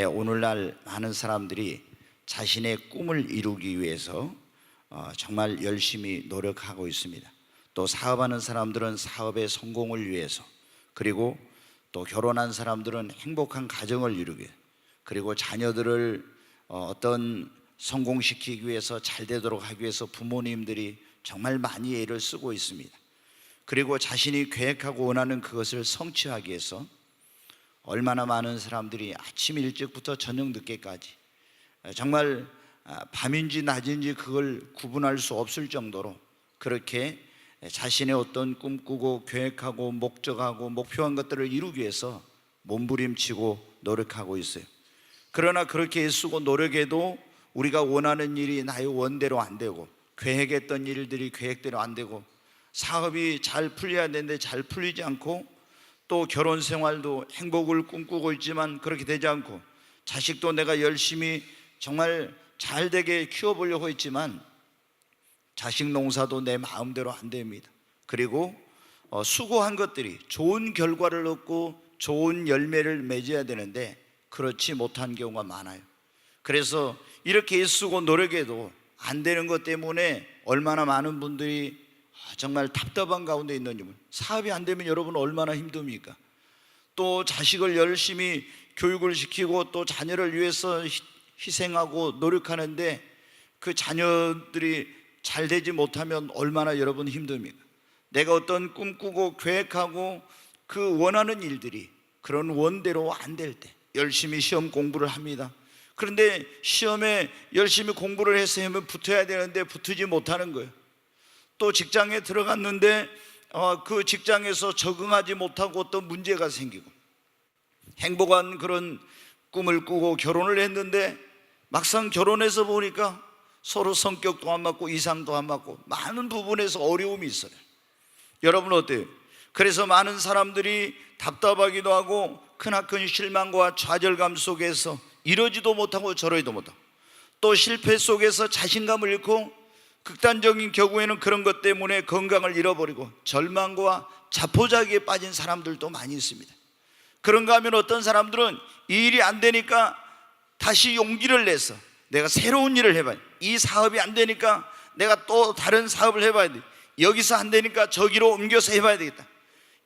오늘날 많은 사람들이 자신의 꿈을 이루기 위해서 정말 열심히 노력하고 있습니다. 또 사업하는 사람들은 사업의 성공을 위해서, 그리고 또 결혼한 사람들은 행복한 가정을 이루기 위해, 그리고 자녀들을 어떤 성공시키기 위해서, 잘 되도록 하기 위해서 부모님들이 정말 많이 애를 쓰고 있습니다. 그리고 자신이 계획하고 원하는 그것을 성취하기 위해서 얼마나 많은 사람들이 아침 일찍부터 저녁 늦게까지, 정말 밤인지 낮인지 그걸 구분할 수 없을 정도로 그렇게 자신의 어떤 꿈꾸고 계획하고 목적하고 목표한 것들을 이루기 위해서 몸부림치고 노력하고 있어요. 그러나 그렇게 애쓰고 노력해도 우리가 원하는 일이 나의 원대로 안 되고, 계획했던 일들이 계획대로 안 되고, 사업이 잘 풀려야 되는데 잘 풀리지 않고, 또 결혼 생활도 행복을 꿈꾸고 있지만 그렇게 되지 않고, 자식도 내가 열심히 정말 잘 되게 키워보려고 했지만 자식 농사도 내 마음대로 안 됩니다. 그리고 수고한 것들이 좋은 결과를 얻고 좋은 열매를 맺어야 되는데 그렇지 못한 경우가 많아요. 그래서 이렇게 애쓰고 노력해도 안 되는 것 때문에 얼마나 많은 분들이 정말 답답한 가운데 있는지. 사업이 안 되면 여러분 얼마나 힘듭니까? 또 자식을 열심히 교육을 시키고 또 자녀를 위해서 희생하고 노력하는데 그 자녀들이 잘 되지 못하면 얼마나 여러분 힘듭니까? 내가 어떤 꿈꾸고 계획하고 그 원하는 일들이 그런 원대로 안 될 때 열심히 시험 공부를 합니다. 그런데 시험에 열심히 공부를 해서 하면 붙어야 되는데 붙지 못하는 거예요. 또 직장에 들어갔는데 그 직장에서 적응하지 못하고 어떤 문제가 생기고, 행복한 그런 꿈을 꾸고 결혼을 했는데 막상 결혼해서 보니까 서로 성격도 안 맞고 이상도 안 맞고 많은 부분에서 어려움이 있어요. 여러분 어때요? 그래서 많은 사람들이 답답하기도 하고 크나큰 실망과 좌절감 속에서 이러지도 못하고 저러지도 못하고, 또 실패 속에서 자신감을 잃고 극단적인 경우에는 그런 것 때문에 건강을 잃어버리고 절망과 자포자기에 빠진 사람들도 많이 있습니다. 그런가 하면 어떤 사람들은 이 일이 안 되니까 다시 용기를 내서 내가 새로운 일을 해봐야 돼. 이 사업이 안 되니까 내가 또 다른 사업을 해봐야 돼. 여기서 안 되니까 저기로 옮겨서 해봐야 되겠다.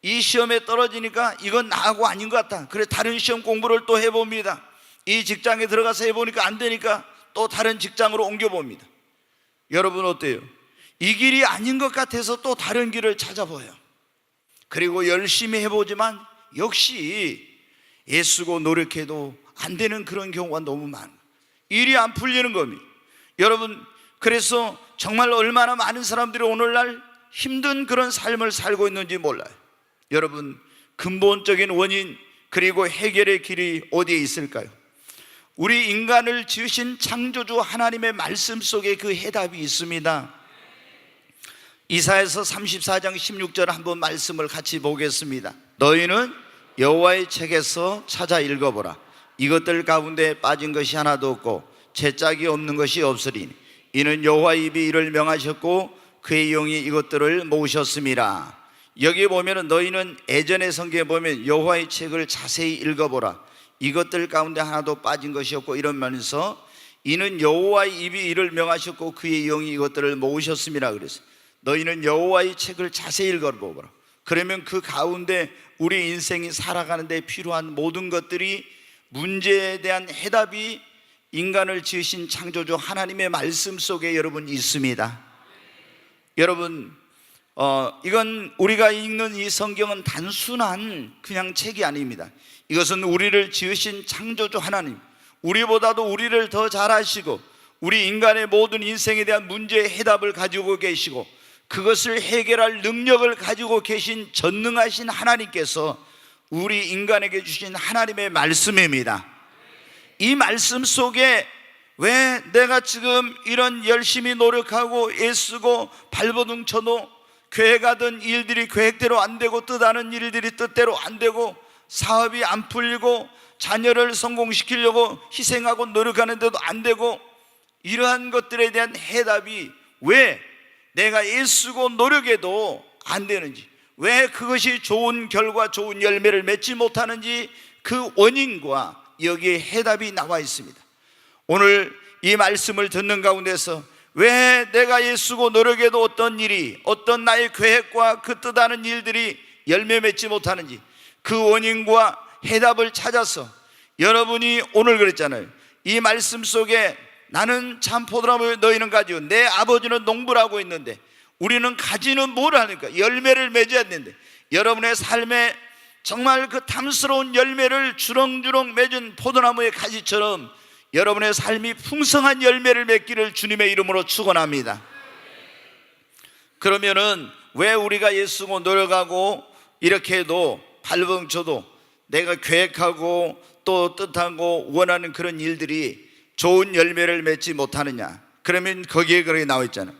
이 시험에 떨어지니까 이건 나하고 아닌 것 같다. 그래 다른 시험 공부를 또 해봅니다. 이 직장에 들어가서 해보니까 안 되니까 또 다른 직장으로 옮겨봅니다. 여러분 어때요? 이 길이 아닌 것 같아서 또 다른 길을 찾아봐요. 그리고 열심히 해보지만 역시 애쓰고 노력해도 안 되는 그런 경우가 너무 많아요. 일이 안 풀리는 겁니다. 여러분, 그래서 정말 얼마나 많은 사람들이 오늘날 힘든 그런 삶을 살고 있는지 몰라요. 여러분, 근본적인 원인 그리고 해결의 길이 어디에 있을까요? 우리 인간을 지으신 창조주 하나님의 말씀 속에 그 해답이 있습니다. 이사야서 34장 16절 한번 말씀을 같이 보겠습니다. 너희는 여호와의 책에서 찾아 읽어보라. 이것들 가운데 빠진 것이 하나도 없고 채짝이 없는 것이 없으리니 이는 여호와의 입이 이를 명하셨고 그의 영이 이것들을 모으셨음이라. 여기 보면은 너희는 예전의 성경에 보면 여호와의 책을 자세히 읽어보라. 이것들 가운데 하나도 빠진 것이 없고 이러면서 이는 여호와의 입이 이를 명하셨고 그의 영이 이것들을 모으셨음이라 그랬어요. 너희는 여호와의 책을 자세히 읽어보라. 그러면 그 가운데 우리 인생이 살아가는데 필요한 모든 것들이, 문제에 대한 해답이 인간을 지으신 창조주 하나님의 말씀 속에 여러분 있습니다. 여러분 이건 우리가 읽는 이 성경은 단순한 그냥 책이 아닙니다. 이것은 우리를 지으신 창조주 하나님, 우리보다도 우리를 더 잘 아시고 우리 인간의 모든 인생에 대한 문제의 해답을 가지고 계시고 그것을 해결할 능력을 가지고 계신 전능하신 하나님께서 우리 인간에게 주신 하나님의 말씀입니다. 이 말씀 속에 왜 내가 지금 이런 열심히 노력하고 애쓰고 발버둥 쳐도 계획하던 일들이 계획대로 안 되고 뜻하는 일들이 뜻대로 안 되고 사업이 안 풀리고 자녀를 성공시키려고 희생하고 노력하는데도 안 되고, 이러한 것들에 대한 해답이 왜 내가 애쓰고 노력해도 안 되는지, 왜 그것이 좋은 결과 좋은 열매를 맺지 못하는지 그 원인과 여기에 해답이 나와 있습니다. 오늘 이 말씀을 듣는 가운데서 왜 내가 애쓰고 노력해도 어떤 일이, 어떤 나의 계획과 그 뜻하는 일들이 열매 맺지 못하는지 그 원인과 해답을 찾아서 여러분이 오늘 그랬잖아요. 이 말씀 속에 나는 참 포도나무 너희는 가지고 내 아버지는 농부를 하고 있는데 우리는 가지는 뭘 하니까 열매를 맺어야 되는데 여러분의 삶에 정말 그 탐스러운 열매를 주렁주렁 맺은 포도나무의 가지처럼 여러분의 삶이 풍성한 열매를 맺기를 주님의 이름으로 축원합니다. 그러면은 왜 우리가 애쓰고 노력하고 이렇게 해도 발버둥쳐도 내가 계획하고 또 뜻하고 원하는 그런 일들이 좋은 열매를 맺지 못하느냐? 그러면 거기에 그렇게 나와 있잖아요.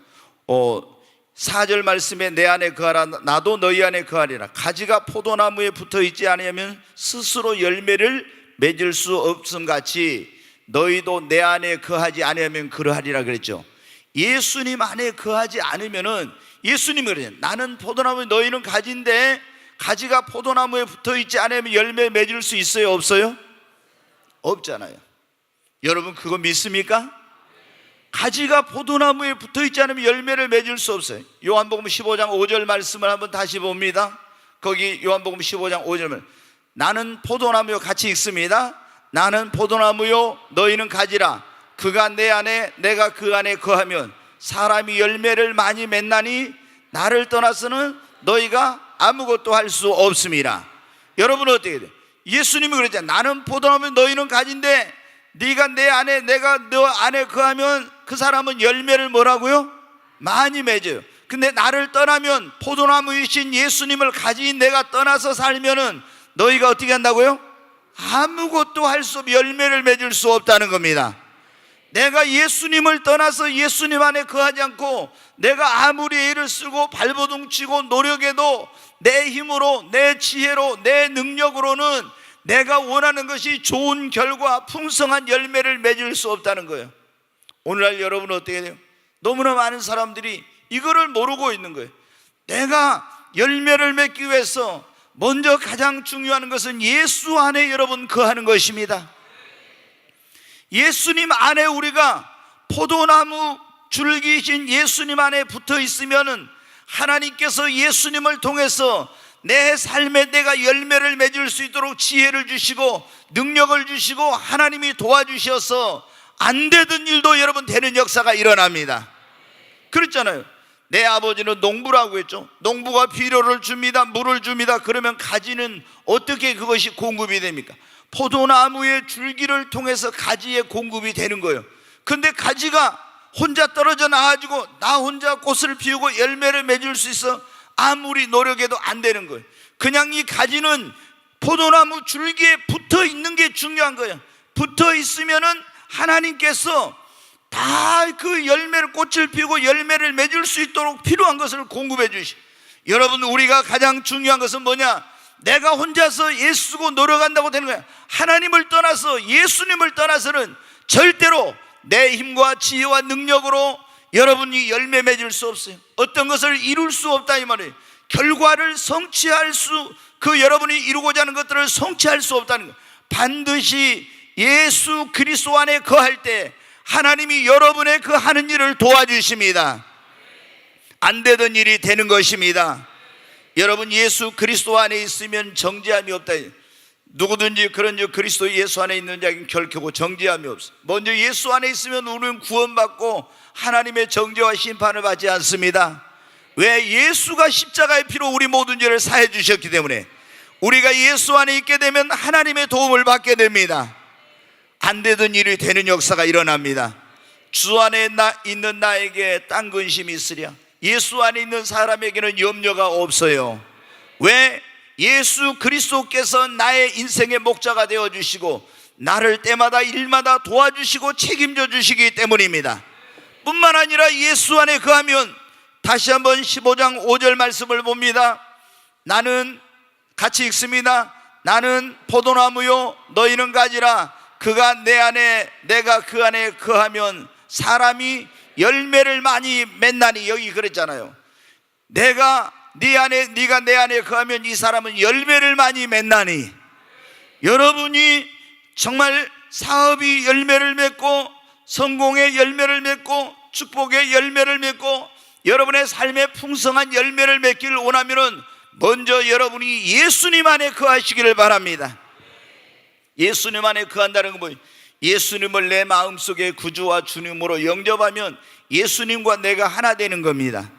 4절 말씀에 내 안에 거하라 나도 너희 안에 거하리라. 가지가 포도나무에 붙어 있지 않으면 스스로 열매를 맺을 수 없음 같이 너희도 내 안에 거하지 않으면 그러하리라 그랬죠. 예수님 안에 거하지 않으면은 예수님이 그러죠. 나는 포도나무 너희는 가지인데 가지가 포도나무에 붙어 있지 않으면 열매 맺을 수 있어요? 없어요? 없잖아요. 여러분 그거 믿습니까? 가지가 포도나무에 붙어 있지 않으면 열매를 맺을 수 없어요. 요한복음 15장 5절 말씀을 한번 다시 봅니다. 거기 요한복음 15장 5절 나는 포도나무요 같이 읽습니다. 나는 포도나무요 너희는 가지라. 그가 내 안에 내가 그 안에 거하면 사람이 열매를 많이 맺나니 나를 떠나서는 너희가 아무것도 할 수 없습니다. 여러분은 어떻게 돼요? 예수님이 그랬잖아요. 나는 포도나무 너희는 가지인데 네가 내 안에 내가 너 안에 거하면 그 사람은 열매를 뭐라고요? 많이 맺어요. 근데 나를 떠나면 포도나무이신 예수님을 가진 내가 떠나서 살면은 너희가 어떻게 한다고요? 아무것도 할 수 없고 열매를 맺을 수 없다는 겁니다. 내가 예수님을 떠나서 예수님 안에 거하지 않고 내가 아무리 애를 쓰고 발버둥 치고 노력해도 내 힘으로 내 지혜로 내 능력으로는 내가 원하는 것이 좋은 결과 풍성한 열매를 맺을 수 없다는 거예요. 오늘날 여러분은 어떻게 돼요? 너무나 많은 사람들이 이거를 모르고 있는 거예요. 내가 열매를 맺기 위해서 먼저 가장 중요한 것은 예수 안에 여러분 거하는 것입니다. 예수님 안에 우리가 포도나무 줄기이신 예수님 안에 붙어 있으면은 하나님께서 예수님을 통해서 내 삶에 내가 열매를 맺을 수 있도록 지혜를 주시고 능력을 주시고 하나님이 도와주셔서 안 되던 일도 여러분 되는 역사가 일어납니다. 그랬잖아요. 내 아버지는 농부라고 했죠. 농부가 비료를 줍니다. 물을 줍니다. 그러면 가지는 어떻게 그것이 공급이 됩니까? 포도나무의 줄기를 통해서 가지의 공급이 되는 거예요. 근데 가지가 혼자 떨어져 나가지고 나 혼자 꽃을 피우고 열매를 맺을 수 있어? 아무리 노력해도 안 되는 거예요. 그냥 이 가지는 포도나무 줄기에 붙어 있는 게 중요한 거예요. 붙어 있으면은 하나님께서 다 그 열매를 꽃을 피우고 열매를 맺을 수 있도록 필요한 것을 공급해 주시고, 여러분 우리가 가장 중요한 것은 뭐냐? 내가 혼자서 애쓰고 노력한다고 되는 거야. 하나님을 떠나서 예수님을 떠나서는 절대로 내 힘과 지혜와 능력으로 여러분이 열매 맺을 수 없어요. 어떤 것을 이룰 수 없다 이 말이에요. 결과를 성취할 수, 그 여러분이 이루고자 하는 것들을 성취할 수 없다는 거예요. 반드시 예수 그리스도 안에 거할 때 하나님이 여러분의 그 하는 일을 도와주십니다. 안 되던 일이 되는 것입니다. 여러분 예수 그리스도 안에 있으면 정죄함이 없다. 누구든지 그런 그리스도 예수 안에 있는 자에게는 결코 정죄함이 없어. 먼저 예수 안에 있으면 우리는 구원받고 하나님의 정죄와 심판을 받지 않습니다. 왜? 예수가 십자가의 피로 우리 모든 죄를 사해 주셨기 때문에. 우리가 예수 안에 있게 되면 하나님의 도움을 받게 됩니다. 안 되던 일이 되는 역사가 일어납니다. 주 안에 있는 나에게 딴 근심이 있으랴. 예수 안에 있는 사람에게는 염려가 없어요. 왜? 예수 그리스도께서 나의 인생의 목자가 되어주시고 나를 때마다 일마다 도와주시고 책임져 주시기 때문입니다. 뿐만 아니라 예수 안에 거하면, 다시 한번 15장 5절 말씀을 봅니다. 나는, 같이 읽습니다. 나는 포도나무요 너희는 가지라. 그가 내 안에 내가 그 안에 거하면 사람이 열매를 많이 맺나니. 여기 그랬잖아요. 내가 네 안에, 네가 내 안에 거하면 이 사람은 열매를 많이 맺나니. 여러분이 정말 사업이 열매를 맺고 성공의 열매를 맺고 축복의 열매를 맺고 여러분의 삶의 풍성한 열매를 맺기를 원하면은 먼저 여러분이 예수님 안에 거하시기를 바랍니다. 예수님 안에 거한다는 건 뭐예요? 예수님을 내 마음속에 구주와 주님으로 영접하면 예수님과 내가 하나 되는 겁니다.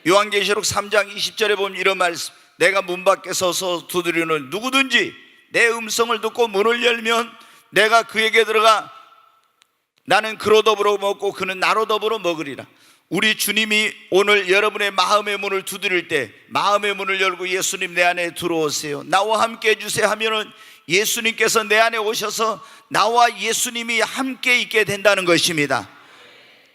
요한계시록 3장 20절에 보면 이런 말씀, 내가 문 밖에 서서 두드리는 누구든지 내 음성을 듣고 문을 열면 내가 그에게 들어가 나는 그로 더불어 먹고 그는 나로 더불어 먹으리라. 우리 주님이 오늘 여러분의 마음의 문을 두드릴 때 마음의 문을 열고 예수님 내 안에 들어오세요, 나와 함께 해주세요 하면은 예수님께서 내 안에 오셔서 나와 예수님이 함께 있게 된다는 것입니다.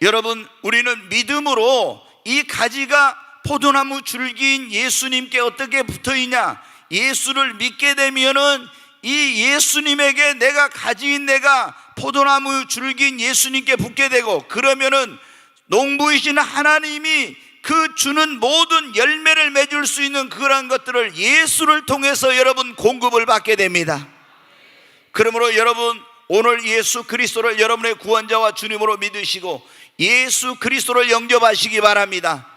여러분, 우리는 믿음으로 이 가지가 포도나무 줄기인 예수님께 어떻게 붙어있냐, 예수를 믿게 되면은 이 예수님에게 내가 가지인 내가 포도나무 줄기인 예수님께 붙게 되고, 그러면은 농부이신 하나님이 그 주는 모든 열매를 맺을 수 있는 그런 것들을 예수를 통해서 여러분 공급을 받게 됩니다. 그러므로 여러분, 오늘 예수 그리스도를 여러분의 구원자와 주님으로 믿으시고 예수 그리스도를 영접하시기 바랍니다.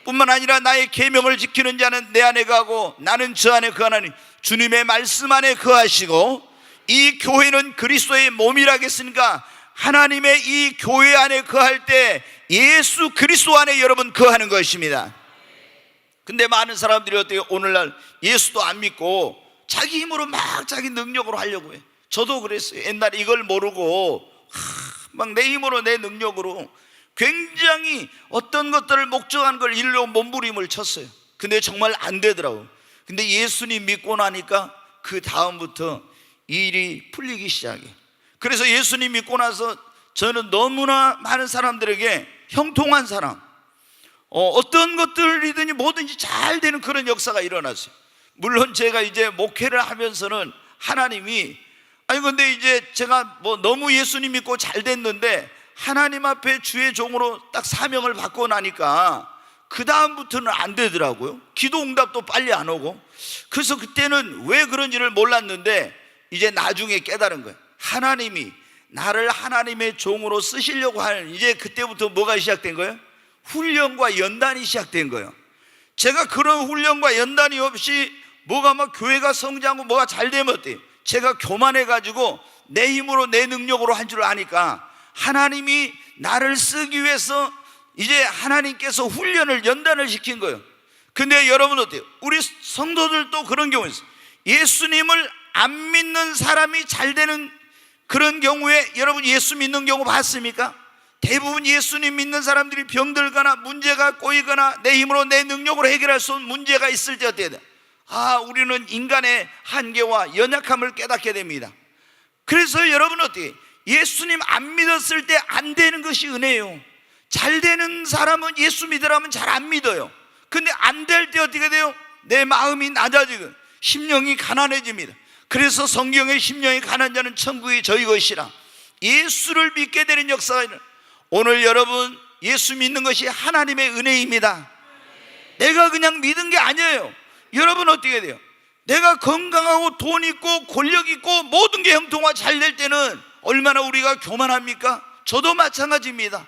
뿐만 아니라 나의 계명을 지키는 자는 내 안에 거하고 나는 저 안에 거하나니, 주님의 말씀 안에 거하시고, 이 교회는 그리스도의 몸이라 했으니까 하나님의 이 교회 안에 거할 때 예수 그리스도 안에 여러분 거하는 것입니다. 근데 많은 사람들이 어때요? 오늘날 예수도 안 믿고 자기 힘으로 막 자기 능력으로 하려고 해. 저도 그랬어요. 옛날에 이걸 모르고 막 내 힘으로 내 능력으로 굉장히 어떤 것들을 목적한 걸 이루려고 몸부림을 쳤어요. 근데 정말 안 되더라고요. 근데 예수님 믿고 나니까 그 다음부터 일이 풀리기 시작해. 그래서 예수님 믿고 나서 저는 너무나 많은 사람들에게 형통한 사람, 어떤 것들이든지 뭐든지 잘 되는 그런 역사가 일어났어요. 물론 제가 이제 목회를 하면서는 하나님이, 아니 근데 이제 제가 뭐 너무 예수님 믿고 잘 됐는데 하나님 앞에 주의 종으로 딱 사명을 받고 나니까 그 다음부터는 안 되더라고요. 기도 응답도 빨리 안 오고. 그래서 그때는 왜 그런지를 몰랐는데 이제 나중에 깨달은 거예요. 하나님이 나를 하나님의 종으로 쓰시려고 하는, 이제 그때부터 뭐가 시작된 거예요? 훈련과 연단이 시작된 거예요. 제가 그런 훈련과 연단이 없이 뭐가 막 교회가 성장하고 뭐가 잘 되면 어때요? 제가 교만해가지고 내 힘으로 내 능력으로 한 줄 아니까 하나님이 나를 쓰기 위해서 이제 하나님께서 훈련을 연단을 시킨 거예요. 근데 여러분 어때요? 우리 성도들도 그런 경우 있어요. 예수님을 안 믿는 사람이 잘 되는 그런 경우에 여러분 예수 믿는 경우 봤습니까? 대부분 예수님 믿는 사람들이 병들거나 문제가 꼬이거나 내 힘으로 내 능력으로 해결할 수 없는 문제가 있을 때 어때야 돼? 우리는 인간의 한계와 연약함을 깨닫게 됩니다. 그래서 여러분 어떻게 예수님 안 믿었을 때 안 되는 것이 은혜예요. 잘 되는 사람은 예수 믿으라면 잘 안 믿어요. 근데 안 될 때 어떻게 돼요? 내 마음이 낮아지고 심령이 가난해집니다. 그래서 성경에 심령이 가난한 자는 천국이 저희 것이라, 예수를 믿게 되는 역사가 있는, 오늘 여러분 예수 믿는 것이 하나님의 은혜입니다. 내가 그냥 믿은 게 아니에요. 여러분 어떻게 돼요? 내가 건강하고 돈 있고 권력 있고 모든 게 형통화 잘 될 때는 얼마나 우리가 교만합니까? 저도 마찬가지입니다.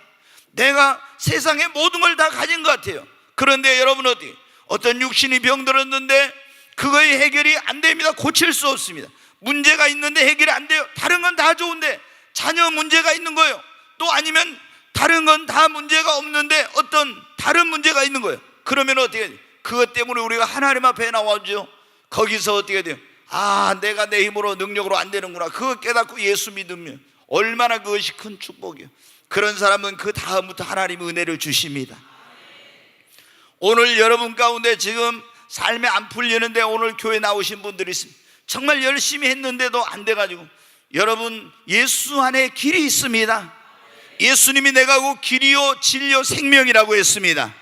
내가 세상의 모든 걸 다 가진 것 같아요. 그런데 여러분 어떻게, 어떤 육신이 병들었는데 그거의 해결이 안 됩니다. 고칠 수 없습니다. 문제가 있는데 해결이 안 돼요. 다른 건 다 좋은데 자녀 문제가 있는 거예요. 또 아니면 다른 건 다 문제가 없는데 어떤 다른 문제가 있는 거예요. 그러면 어떻게 돼요? 그것 때문에 우리가 하나님 앞에 나와죠. 거기서 어떻게 돼요? 내가 내 힘으로 능력으로 안 되는구나. 그거 깨닫고 예수 믿으면 얼마나 그것이 큰 축복이에요. 그런 사람은 그 다음부터 하나님의 은혜를 주십니다. 오늘 여러분 가운데 지금 삶에 안 풀리는데 오늘 교회 나오신 분들이 있습니다. 정말 열심히 했는데도 안 돼가지고, 여러분 예수 안에 길이 있습니다. 예수님이 내가 그 길이요 진리요 생명이라고 했습니다.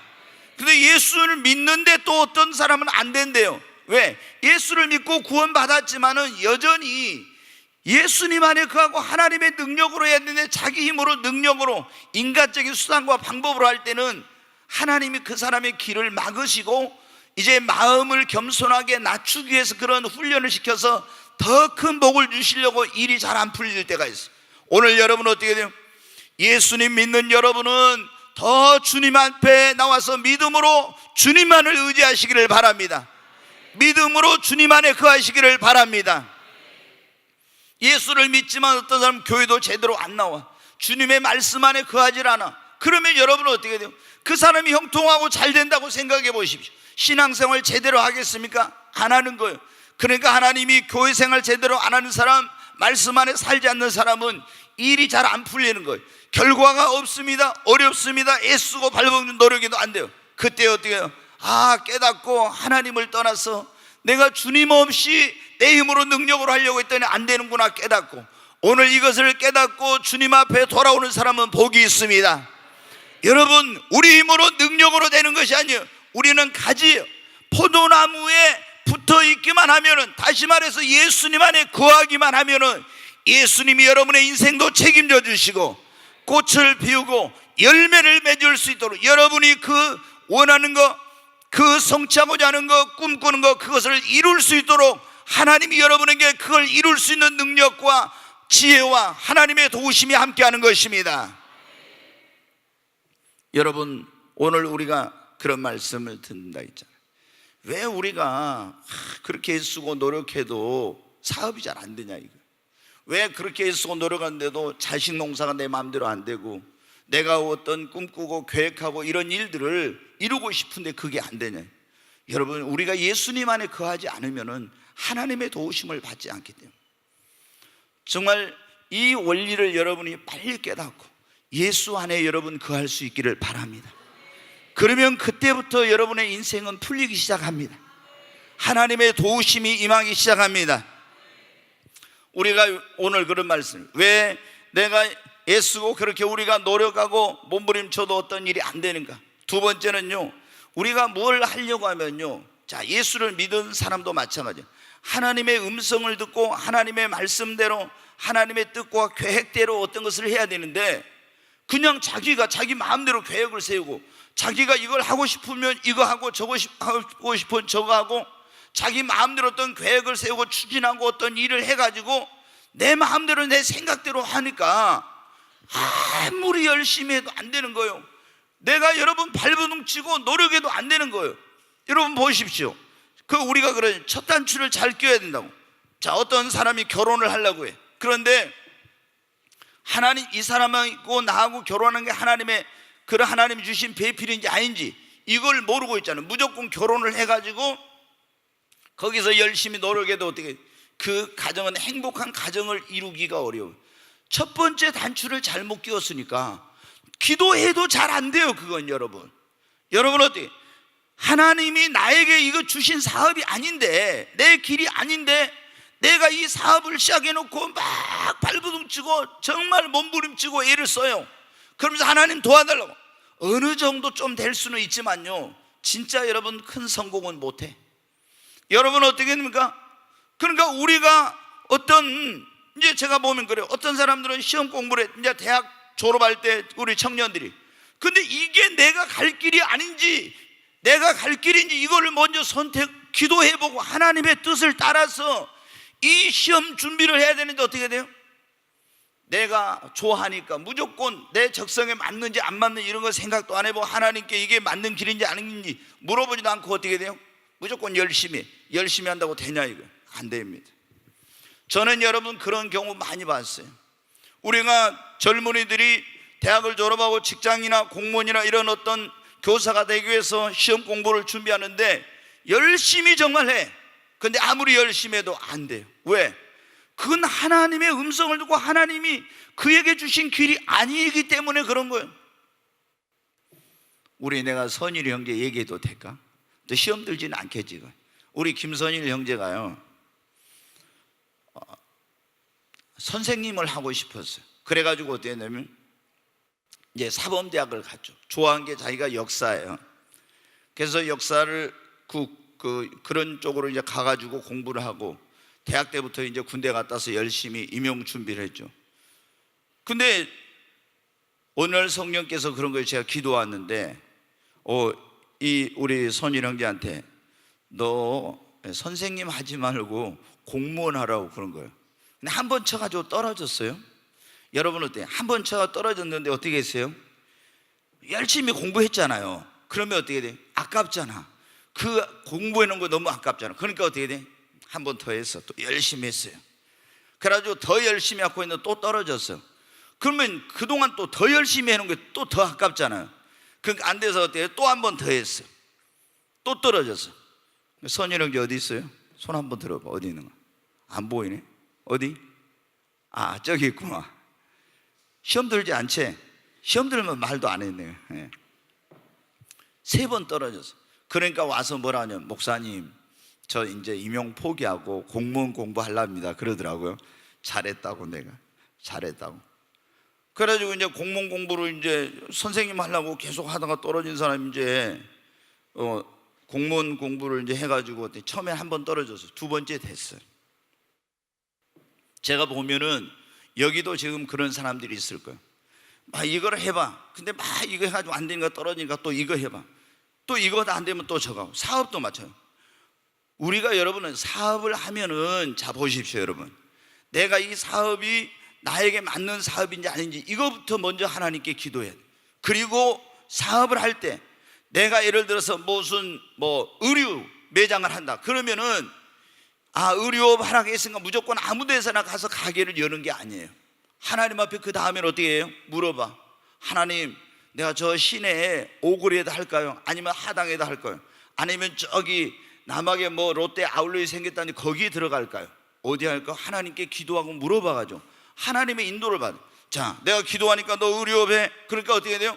근데 예수를 믿는데 또 어떤 사람은 안 된대요. 왜? 예수를 믿고 구원받았지만은 여전히 예수님 안에 거하고 하나님의 능력으로 해야 되는데 자기 힘으로 능력으로 인간적인 수단과 방법으로 할 때는 하나님이 그 사람의 길을 막으시고 이제 마음을 겸손하게 낮추기 위해서 그런 훈련을 시켜서 더 큰 복을 주시려고 일이 잘 안 풀릴 때가 있어요. 오늘 여러분 어떻게 돼요? 예수님 믿는 여러분은 더 주님 앞에 나와서 믿음으로 주님만을 의지하시기를 바랍니다. 믿음으로 주님 안에 거하시기를 바랍니다. 예수를 믿지만 어떤 사람은 교회도 제대로 안 나와, 주님의 말씀 안에 거하질 않아. 그러면 여러분은 어떻게 돼요? 그 사람이 형통하고 잘 된다고 생각해 보십시오. 신앙생활 제대로 하겠습니까? 안 하는 거예요. 그러니까 하나님이 교회 생활 제대로 안 하는 사람, 말씀 안에 살지 않는 사람은 일이 잘 안 풀리는 거예요. 결과가 없습니다. 어렵습니다. 애쓰고 발버둥 노력해도 안 돼요. 그때 어떻게 해요? 깨닫고 하나님을 떠나서 내가 주님 없이 내 힘으로 능력으로 하려고 했더니 안 되는구나 깨닫고, 오늘 이것을 깨닫고 주님 앞에 돌아오는 사람은 복이 있습니다. 여러분, 우리 힘으로 능력으로 되는 것이 아니에요. 우리는 가지예요. 포도나무에 붙어 있기만 하면은, 다시 말해서 예수님 안에 거하기만 하면은 예수님이 여러분의 인생도 책임져 주시고 꽃을 피우고 열매를 맺을 수 있도록, 여러분이 그 원하는 거, 그 성취하고자 하는 거, 꿈꾸는 거, 그것을 이룰 수 있도록 하나님이 여러분에게 그걸 이룰 수 있는 능력과 지혜와 하나님의 도우심이 함께하는 것입니다. 여러분, 오늘 우리가 그런 말씀을 듣는다 했잖아요. 왜 우리가 그렇게 애쓰고 노력해도 사업이 잘 안 되냐 이거. 왜 그렇게 애쓰고 노력하는데도 자식 농사가 내 마음대로 안 되고, 내가 어떤 꿈꾸고 계획하고 이런 일들을 이루고 싶은데 그게 안 되냐. 여러분, 우리가 예수님 안에 거하지 않으면은 하나님의 도우심을 받지 않기 때문에, 정말 이 원리를 여러분이 빨리 깨닫고 예수 안에 여러분 거할 수 있기를 바랍니다. 그러면 그때부터 여러분의 인생은 풀리기 시작합니다. 하나님의 도우심이 임하기 시작합니다. 우리가 오늘 그런 말씀, 왜 내가 애쓰고 그렇게 우리가 노력하고 몸부림쳐도 어떤 일이 안 되는가? 두 번째는요, 우리가 뭘 하려고 하면요, 자, 예수를 믿은 사람도 마찬가지예요. 하나님의 음성을 듣고 하나님의 말씀대로 하나님의 뜻과 계획대로 어떤 것을 해야 되는데, 그냥 자기가 자기 마음대로 계획을 세우고 자기가 이걸 하고 싶으면 이거 하고 저거 하고 싶으면 저거 하고 자기 마음대로 어떤 계획을 세우고 추진하고 어떤 일을 해가지고 내 마음대로 내 생각대로 하니까 아무리 열심히 해도 안 되는 거예요. 내가 여러분 발버둥 치고 노력해도 안 되는 거예요. 여러분 보십시오. 우리가 그래, 첫 단추를 잘 껴야 된다고. 자, 어떤 사람이 결혼을 하려고 해. 그런데 하나님, 이 사람하고 나하고 결혼하는 게 하나님의 그런 하나님이 주신 배필인지 아닌지 이걸 모르고 있잖아요. 무조건 결혼을 해가지고 거기서 열심히 노력해도 어떻게 그 가정은 행복한 가정을 이루기가 어려워요. 첫 번째 단추를 잘못 끼웠으니까 기도해도 잘 안 돼요. 그건 여러분 어떻게, 하나님이 나에게 이거 주신 사업이 아닌데, 내 길이 아닌데 내가 이 사업을 시작해놓고 막 발버둥치고 정말 몸부림치고 애를 써요. 그러면서 하나님 도와달라고. 어느 정도 좀 될 수는 있지만요, 진짜 여러분 큰 성공은 못해. 여러분 어떻게 됩니까? 그러니까 우리가 어떤, 이제 제가 보면 그래요. 어떤 사람들은 시험 공부를 해, 이제 대학 졸업할 때 우리 청년들이, 근데 이게 내가 갈 길이 아닌지 내가 갈 길인지 이거를 먼저 기도해보고 하나님의 뜻을 따라서 이 시험 준비를 해야 되는데 어떻게 돼요? 내가 좋아하니까 무조건 내 적성에 맞는지 안 맞는지 이런 거 생각도 안 해보고 하나님께 이게 맞는 길인지 아닌지 물어보지도 않고 어떻게 돼요? 무조건 열심히 한다고 되냐? 이거 안 됩니다. 저는 여러분 그런 경우 많이 봤어요. 우리가 젊은이들이 대학을 졸업하고 직장이나 공무원이나 이런 어떤 교사가 되기 위해서 시험 공부를 준비하는데 열심히 정말 해. 근데 아무리 열심히 해도 안 돼요. 왜? 그건 하나님의 음성을 듣고 하나님이 그에게 주신 길이 아니기 때문에 그런 거예요. 내가 선일 형제 얘기해도 될까? 또 시험 들지는 않겠지. 우리 김선일 형제가요, 선생님을 하고 싶었어요. 그래가지고 어떻게 했냐면 이제 사범대학을 갔죠. 좋아한 게 자기가 역사예요. 그래서 역사를 그런 쪽으로 이제 가가지고 공부를 하고 대학 때부터 이제 군대 갔다 와서 열심히 임용 준비를 했죠. 근데 오늘 성령께서 그런 걸 제가 기도 왔는데, 이 우리 선일 형제한테 너 선생님 하지 말고 공무원 하라고 그런 거예요. 근데 한 번 쳐가지고 떨어졌어요. 여러분 어때요? 한 번 쳐가 떨어졌는데 어떻게 했어요? 열심히 공부했잖아요. 그러면 어떻게 돼? 아깝잖아. 그 공부해놓은 거 너무 아깝잖아. 그러니까 어떻게 돼? 한 번 더 했어. 또 열심히 했어요. 그래가지고 더 열심히 하고 있는데 또 떨어졌어. 그러면 그동안 또 더 열심히 해놓은 게 또 더 아깝잖아요. 그러니까 안 돼서 어때요? 또 한 번 더 했어. 또 떨어졌어. 선일 형제 어디 있어요? 손 한번 들어봐. 어디 있는 거야? 안 보이네. 어디? 아, 저기 있구나. 시험 들지 않지? 시험 들면 말도 안 했네요. 네. 3번 떨어졌어. 그러니까 와서 뭐라 하냐면, 목사님 저 이제 임용 포기하고 공무원 공부하랍니다 그러더라고요. 잘했다고. 내가 잘했다고. 그래가지고 이제 공무원 공부를 이제 선생님 하려고 계속 하다가 떨어진 사람이 이제 공무원 공부를 이제 해가지고 처음에 한 번 떨어졌어요. 2번째 됐어요. 제가 보면은 여기도 지금 그런 사람들이 있을 거예요. 막 이걸 해봐. 근데 막 이거 해가지고 안 되니까 떨어지니까 또 이거 해봐. 또 이거 안 되면 또 저거. 사업도 마찬가지예요. 우리가 여러분은 사업을 하면은, 자 보십시오 여러분, 내가 이 사업이 나에게 맞는 사업인지 아닌지 이거부터 먼저 하나님께 기도해야 돼. 그리고 사업을 할 때 내가 예를 들어서 무슨 의류 매장을 한다 그러면은 의류업 하락했으니까 무조건 아무 데서나 가서 가게를 여는 게 아니에요. 하나님 앞에 그 다음에는 어떻게 해요? 물어봐. 하나님, 내가 저 시내에 오거리에다 할까요? 아니면 하당에다 할까요? 아니면 저기 남학에 롯데 아울렛이 생겼다니 거기에 들어갈까요? 어디 할까? 하나님께 기도하고 물어봐가지고 하나님의 인도를 받아. 자, 내가 기도하니까 너 의료업 해. 그러니까 어떻게 돼요?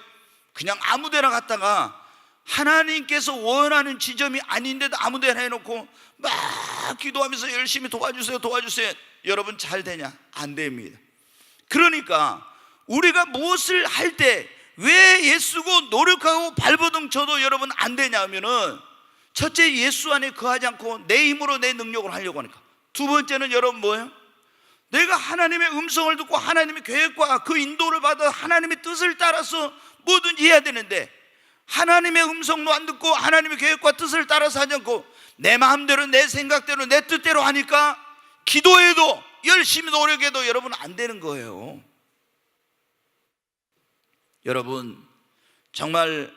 그냥 아무 데나 갔다가 하나님께서 원하는 지점이 아닌데도 아무 데나 해놓고 막 기도하면서 열심히 도와주세요 도와주세요. 여러분 잘 되냐? 안 됩니다. 그러니까 우리가 무엇을 할 때 왜 애쓰고 노력하고 발버둥 쳐도 여러분 안 되냐 하면은, 첫째, 예수 안에 거하지 않고 내 힘으로 내 능력으로 하려고 하니까. 2번째는 여러분 뭐예요? 내가 하나님의 음성을 듣고 하나님의 계획과 그 인도를 받아 하나님의 뜻을 따라서 뭐든지 해야 되는데, 하나님의 음성도 안 듣고 하나님의 계획과 뜻을 따라서 하지 않고 내 마음대로 내 생각대로 내 뜻대로 하니까 기도해도 열심히 노력해도 여러분 안 되는 거예요. 여러분 정말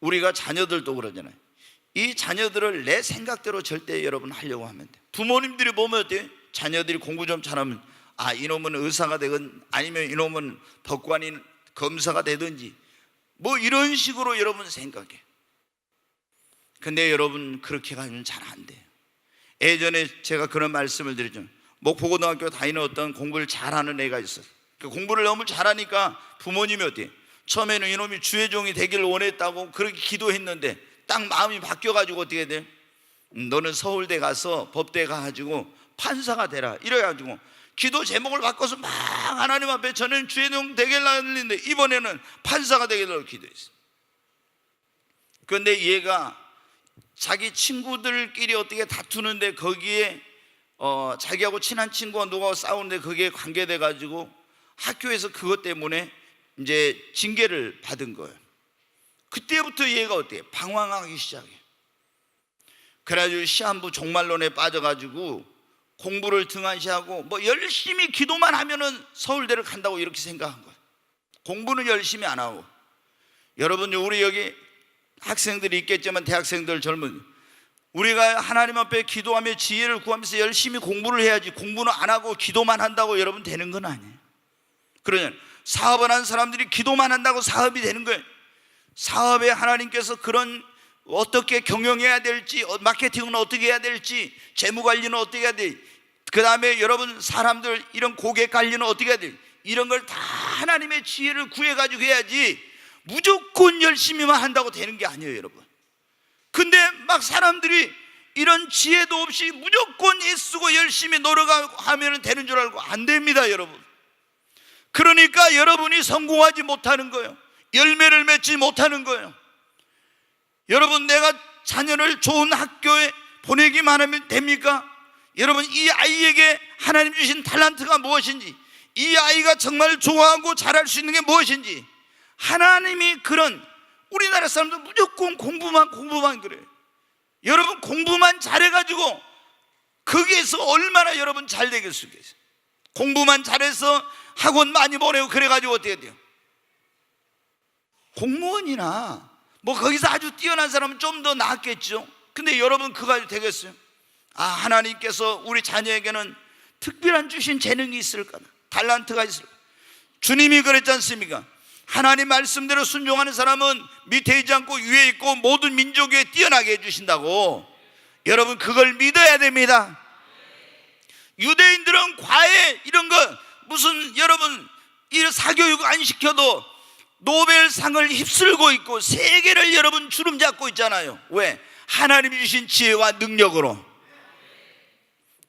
우리가 자녀들도 그러잖아요. 이 자녀들을 내 생각대로 절대 여러분 하려고 하면 돼. 부모님들이 보면 어때요? 자녀들이 공부 좀 잘하면 이놈은 의사가 되건 아니면 이놈은 법관이 검사가 되든지 이런 식으로 여러분 생각해. 근데 여러분 그렇게 가면 잘 안 돼요. 예전에 제가 그런 말씀을 드리죠. 목포고등학교 다니는 어떤 공부를 잘하는 애가 있어요. 그 공부를 너무 잘하니까 부모님이 어때요? 처음에는 이놈이 주의 종이 되기를 원했다고 그렇게 기도했는데 딱 마음이 바뀌어가지고 어떻게 돼? 너는 서울대 가서 법대 가가지고 판사가 되라 이래가지고 기도 제목을 바꿔서 막 하나님 앞에 저는 주의 종 되기를 했는데 이번에는 판사가 되기를 기도했어요. 그런데 얘가 자기 친구들끼리 어떻게 다투는데 거기에 자기하고 친한 친구가 누가 싸우는데 거기에 관계돼 가지고 학교에서 그것 때문에 이제 징계를 받은 거예요. 그때부터 얘가 어때요? 방황하기 시작해요. 그래가지고 시한부 종말론에 빠져가지고 공부를 등한시하고 열심히 기도만 하면은 서울대를 간다고 이렇게 생각한 거예요. 공부는 열심히 안 하고. 여러분 우리 여기 학생들이 있겠지만 대학생들 젊은, 우리가 하나님 앞에 기도하며 지혜를 구하면서 열심히 공부를 해야지 공부는 안 하고 기도만 한다고 여러분 되는 건 아니에요. 그러면 사업을 하는 사람들이 기도만 한다고 사업이 되는 거예요. 사업에 하나님께서 그런 어떻게 경영해야 될지, 마케팅은 어떻게 해야 될지, 재무관리는 어떻게 해야 될지, 그 다음에 여러분 사람들 이런 고객 관리는 어떻게 해야 될지, 이런 걸 다 하나님의 지혜를 구해가지고 해야지 무조건 열심히만 한다고 되는 게 아니에요 여러분. 근데 막 사람들이 이런 지혜도 없이 무조건 애쓰고 열심히 노력하면 되는 줄 알고 안 됩니다 여러분. 그러니까 여러분이 성공하지 못하는 거예요. 열매를 맺지 못하는 거예요. 여러분 내가 자녀를 좋은 학교에 보내기만 하면 됩니까? 여러분 이 아이에게 하나님 주신 탤런트가 무엇인지, 이 아이가 정말 좋아하고 잘할 수 있는 게 무엇인지, 하나님이 그런, 우리나라 사람들 무조건 공부만 그래요. 여러분 공부만 잘해가지고 거기에서 얼마나 여러분 잘 되겠어요? 공부만 잘해서 학원 많이 보내고 그래가지고 어떻게 돼요? 공무원이나 뭐 거기서 아주 뛰어난 사람은 좀 더 낫겠죠. 근데 여러분 그거 가지고 되겠어요? 하나님께서 우리 자녀에게는 특별한 주신 재능이 있을까? 달란트가 있을까? 주님이 그랬지 않습니까? 하나님 말씀대로 순종하는 사람은 밑에 있지 않고 위에 있고 모든 민족에 뛰어나게 해주신다고. 여러분 그걸 믿어야 됩니다. 유대인들은 과외 이런 거 무슨 여러분 이 사교육 안 시켜도 노벨상을 휩쓸고 있고 세계를 여러분 주름 잡고 있잖아요. 왜? 하나님이 주신 지혜와 능력으로.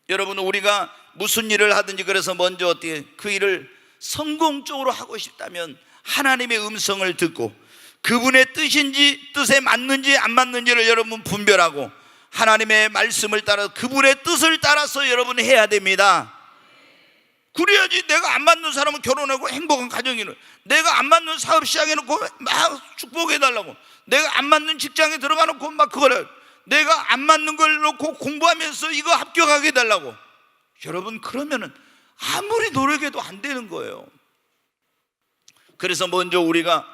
여러분 우리가 무슨 일을 하든지 그래서 먼저 어떻게 그 일을 성공적으로 하고 싶다면 하나님의 음성을 듣고 그분의 뜻인지 뜻에 맞는지 안 맞는지를 여러분 분별하고 하나님의 말씀을 따라 그분의 뜻을 따라서 여러분 해야 됩니다. 그래야지. 내가 안 맞는 사람은 결혼하고 행복한 가정이는, 내가 안 맞는 사업 시작해놓고 막 축복해달라고, 내가 안 맞는 직장에 들어가 놓고 막 그거를, 내가 안 맞는 걸 놓고 공부하면서 이거 합격하게 해달라고. 여러분 그러면은 아무리 노력해도 안 되는 거예요. 그래서 먼저 우리가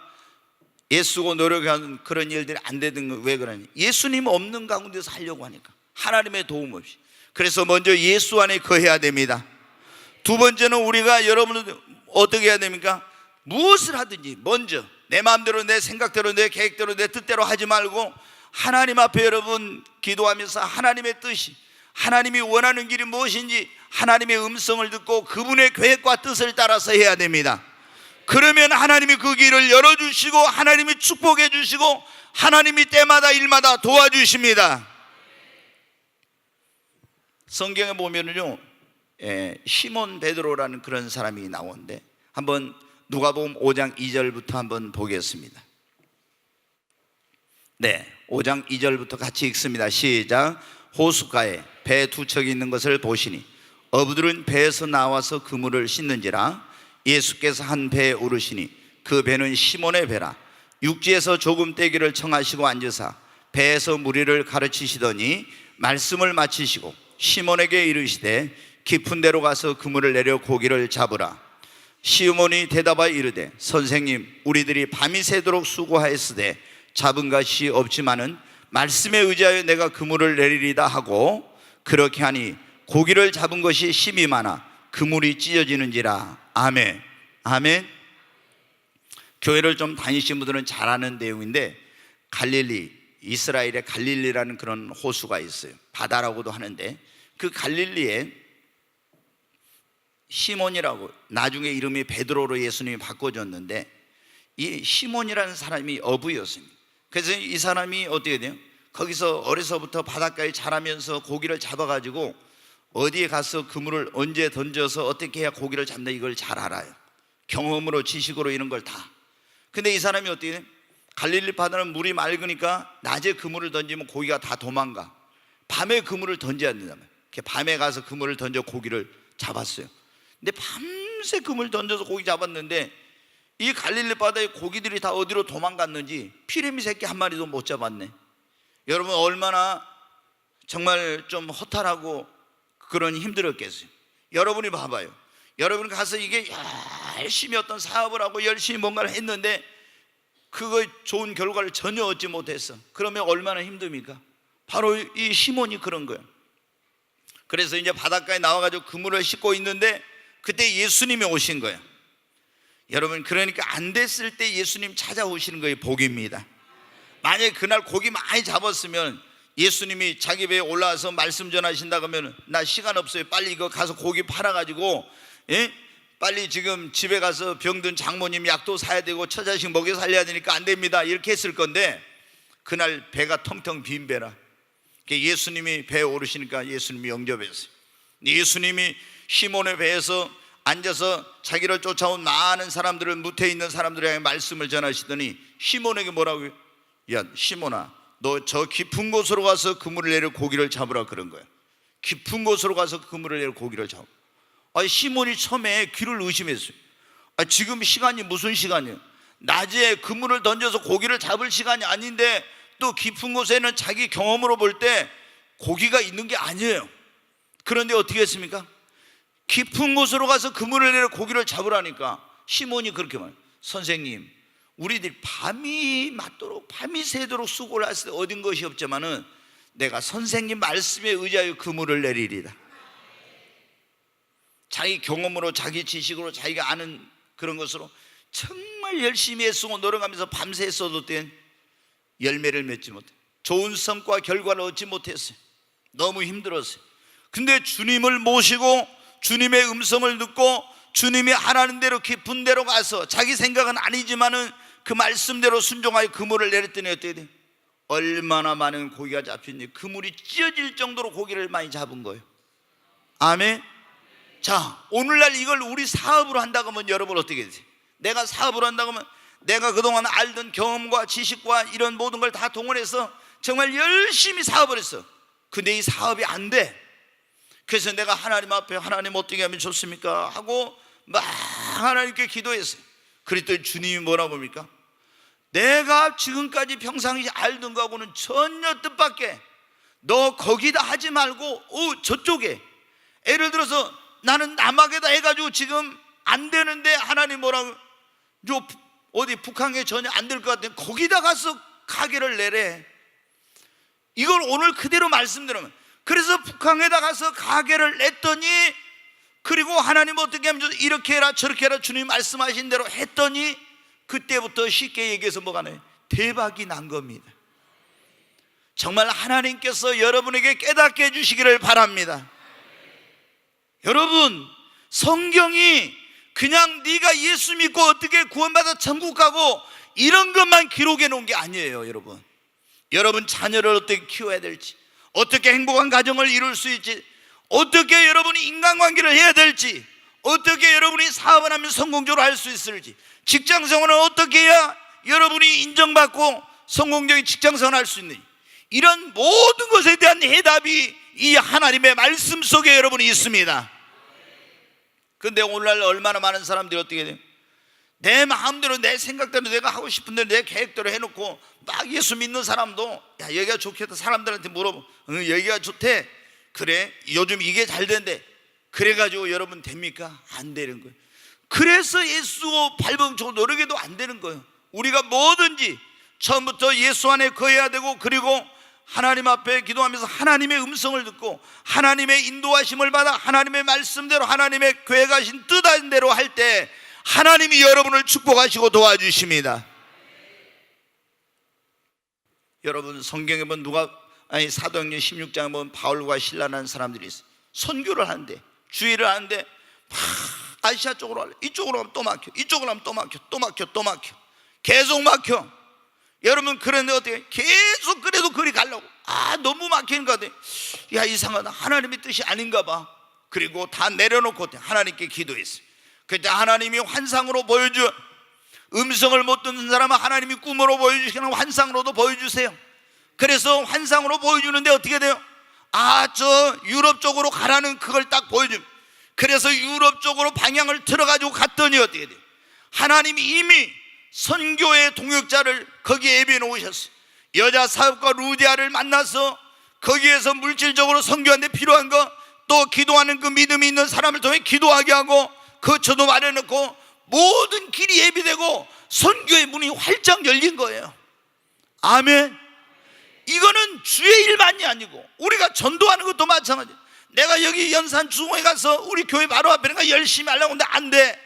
애쓰고 노력하는 그런 일들이 안 되는 거 왜 그러냐? 예수님 없는 가운데서 하려고 하니까, 하나님의 도움 없이. 그래서 먼저 예수 안에 거해야 됩니다. 두 번째는 우리가 여러분 어떻게 해야 됩니까? 무엇을 하든지 먼저 내 마음대로 내 생각대로 내 계획대로 내 뜻대로 하지 말고 하나님 앞에 여러분 기도하면서 하나님의 뜻이, 하나님이 원하는 길이 무엇인지 하나님의 음성을 듣고 그분의 계획과 뜻을 따라서 해야 됩니다. 그러면 하나님이 그 길을 열어주시고 하나님이 축복해 주시고 하나님이 때마다 일마다 도와주십니다. 성경에 보면은요, 시몬 베드로라는 그런 사람이 나오는데 한번 누가복음 5장 2절부터 한번 보겠습니다. 네, 5장 2절부터 같이 읽습니다. 시작. 호숫가에 배 두 척이 있는 것을 보시니 어부들은 배에서 나와서 그물을 씻는지라. 예수께서 한 배에 오르시니 그 배는 시몬의 배라. 육지에서 조금 떼기를 청하시고 앉으사 배에서 무리를 가르치시더니 말씀을 마치시고 시몬에게 이르시되 깊은 데로 가서 그물을 내려 고기를 잡으라. 시몬이 대답하여 이르되 선생님, 우리들이 밤이 새도록 수고하였으되 잡은 것이 없지만은 말씀에 의지하여 내가 그물을 내리리다 하고, 그렇게 하니 고기를 잡은 것이 심이 많아 그물이 찢어지는지라. 아멘. 아멘. 교회를 좀 다니신 분들은 잘 아는 내용인데, 갈릴리, 이스라엘의 갈릴리라는 그런 호수가 있어요. 바다라고도 하는데 그 갈릴리에 시몬이라고, 나중에 이름이 베드로로 예수님이 바꿔줬는데, 이 시몬이라는 사람이 어부였습니다. 그래서 이 사람이 어떻게 돼요? 거기서 어려서부터 바닷가에 자라면서 고기를 잡아가지고 어디에 가서 그물을 언제 던져서 어떻게 해야 고기를 잡나 이걸 잘 알아요. 경험으로, 지식으로 이런 걸 다. 근데 이 사람이 어떻게 돼요? 갈릴리 바다는 물이 맑으니까 낮에 그물을 던지면 고기가 다 도망가. 밤에 그물을 던져야 된단 말이에요. 밤에 가서 그물을 던져 고기를 잡았어요. 근데 밤새 그물 던져서 고기 잡았는데 이 갈릴리 바다에 고기들이 다 어디로 도망갔는지 피레미 새끼 한 마리도 못 잡았네. 여러분 얼마나 정말 좀 허탈하고 그런 힘들었겠어요. 여러분이 봐봐요. 여러분 가서 이게 열심히 어떤 사업을 하고 열심히 뭔가를 했는데 그거 좋은 결과를 전혀 얻지 못했어. 그러면 얼마나 힘듭니까? 바로 이 시몬이 그런 거예요. 그래서 이제 바닷가에 나와가지고 그물을 씻고 있는데 그때 예수님이 오신 거예요. 여러분 그러니까 안 됐을 때 예수님 찾아오시는 거예요. 복입니다. 만약에 그날 고기 많이 잡았으면 예수님이 자기 배에 올라와서 말씀 전하신다 그러면 나 시간 없어요, 빨리 이거 가서 고기 팔아가지고 빨리 지금 집에 가서 병든 장모님 약도 사야 되고 처자식 먹여 살려야 되니까 안 됩니다 이렇게 했을 건데, 그날 배가 텅텅 빈 배라. 예수님이 배에 오르시니까 예수님이 영접했어요. 예수님이 시몬의 배에서 앉아서 자기를 쫓아온 많은 사람들을, 무태에 있는 사람들에게 말씀을 전하시더니 시몬에게 뭐라고요? 야 시몬아, 너 저 깊은 곳으로 가서 그물을 내려 고기를 잡으라 그런 거야. 깊은 곳으로 가서 그물을 내려 고기를 잡아. 시몬이 처음에 귀를 의심했어요. 지금 시간이 무슨 시간이에요? 낮에 그물을 던져서 고기를 잡을 시간이 아닌데 또 깊은 곳에는 자기 경험으로 볼 때 고기가 있는 게 아니에요. 그런데 어떻게 했습니까? 깊은 곳으로 가서 그물을 내려 고기를 잡으라니까 시몬이 그렇게 말해요. 선생님, 우리들이 밤이 맞도록 밤이 새도록 수고를 했을 때 얻은 것이 없지만은 내가 선생님 말씀에 의지하여 그물을 내리리다. 자기 경험으로, 자기 지식으로, 자기가 아는 그런 것으로 정말 열심히 애쓰고 노력하면서 밤새 써도 된 열매를 맺지 못해, 좋은 성과 결과를 얻지 못했어요. 너무 힘들었어요. 근데 주님을 모시고 주님의 음성을 듣고 주님이 하라는 대로 깊은 데로 가서 자기 생각은 아니지만은 그 말씀대로 순종하여 그물을 내렸더니 어떻게 돼요? 얼마나 많은 고기가 잡혔니? 그물이 찢어질 정도로 고기를 많이 잡은 거예요. 아멘. 자, 오늘날 이걸 우리 사업으로 한다고 하면 여러분 어떻게 되세요? 내가 사업으로 한다고 하면 내가 그동안 알던 경험과 지식과 이런 모든 걸 다 동원해서 정말 열심히 사업을 했어. 근데 이 사업이 안 돼. 그래서 내가 하나님 앞에 하나님 어떻게 하면 좋습니까? 하고 막 하나님께 기도했어요. 그랬더니 주님이 뭐라고 합니까? 내가 지금까지 평상시 알던 거하고는 전혀 뜻밖의, 너 거기다 하지 말고 저쪽에, 예를 들어서 나는 남학에다 해가지고 지금 안 되는데 하나님 뭐라고, 어디 북한에 전혀 안 될 것 같아, 거기다 가서 가게를 내래. 이걸 오늘 그대로 말씀드리면, 그래서 북한에다 가서 가게를 냈더니, 그리고 하나님 어떻게 하면 이렇게 해라 저렇게 해라 주님 말씀하신 대로 했더니 그때부터 쉽게 얘기해서 뭐가 나요? 대박이 난 겁니다. 정말 하나님께서 여러분에게 깨닫게 해주시기를 바랍니다. 여러분, 성경이 그냥 네가 예수 믿고 어떻게 구원받아 천국 가고 이런 것만 기록해 놓은 게 아니에요. 여러분 자녀를 어떻게 키워야 될지, 어떻게 행복한 가정을 이룰 수 있지, 어떻게 여러분이 인간관계를 해야 될지, 어떻게 여러분이 사업을 하면 성공적으로 할 수 있을지, 직장생활을 어떻게 해야 여러분이 인정받고 성공적인 직장생활을 할 수 있는지, 이런 모든 것에 대한 해답이 이 하나님의 말씀 속에 여러분이 있습니다. 그런데 오늘날 얼마나 많은 사람들이 어떻게 돼요? 내 마음대로 내 생각대로 내가 하고 싶은 대로 내 계획대로 해놓고 막 예수 믿는 사람도 야 여기가 좋겠다 사람들한테 물어보, 여기가 좋대, 그래 요즘 이게 잘 된대, 그래가지고 여러분 됩니까? 안 되는 거예요. 그래서 예수 발버둥치고 노력해도 안 되는 거예요. 우리가 뭐든지 처음부터 예수 안에 거해야 되고, 그리고 하나님 앞에 기도하면서 하나님의 음성을 듣고 하나님의 인도하심을 받아 하나님의 말씀대로 하나님의 계획하신 뜻한 대로 할 때 하나님이 여러분을 축복하시고 도와주십니다. 여러분 성경에 보면 사도행전 16장에 보면 바울과 실라라는 사람들이 있어요. 선교를 하는데, 주의를 하는데 막 아시아 쪽으로 가려, 이쪽으로 가면 또 막혀, 이쪽으로 가면 또 막혀, 또 막혀, 또 막혀, 계속 막혀. 여러분 그런데 어떻게 계속 그래도 그리 가려고 너무 막히는 것 같아. 야 이상하다, 하나님의 뜻이 아닌가 봐. 그리고 다 내려놓고 하나님께 기도했어요. 그때 하나님이 환상으로 보여줘. 음성을 못 듣는 사람은 하나님이 꿈으로 보여주시거나 환상으로도 보여주세요. 그래서 환상으로 보여주는데 어떻게 돼요? 저 유럽 쪽으로 가라는 그걸 딱 보여줍니다. 그래서 유럽 쪽으로 방향을 틀어가지고 갔더니 어떻게 돼요? 하나님이 이미 선교의 동역자를 거기에 예비해 놓으셨어요. 여자 사업가 루디아를 만나서 거기에서 물질적으로 선교하는데 필요한 거, 또 기도하는 그 믿음이 있는 사람을 통해 기도하게 하고 거처도 마련해놓고 모든 길이 예비되고 선교의 문이 활짝 열린 거예요. 아멘. 이거는 주의 일만이 아니고 우리가 전도하는 것도 마찬가지. 내가 여기 연산 중흥에 가서 우리 교회 바로 앞에 내가 열심히 하려고 하는데 안 돼.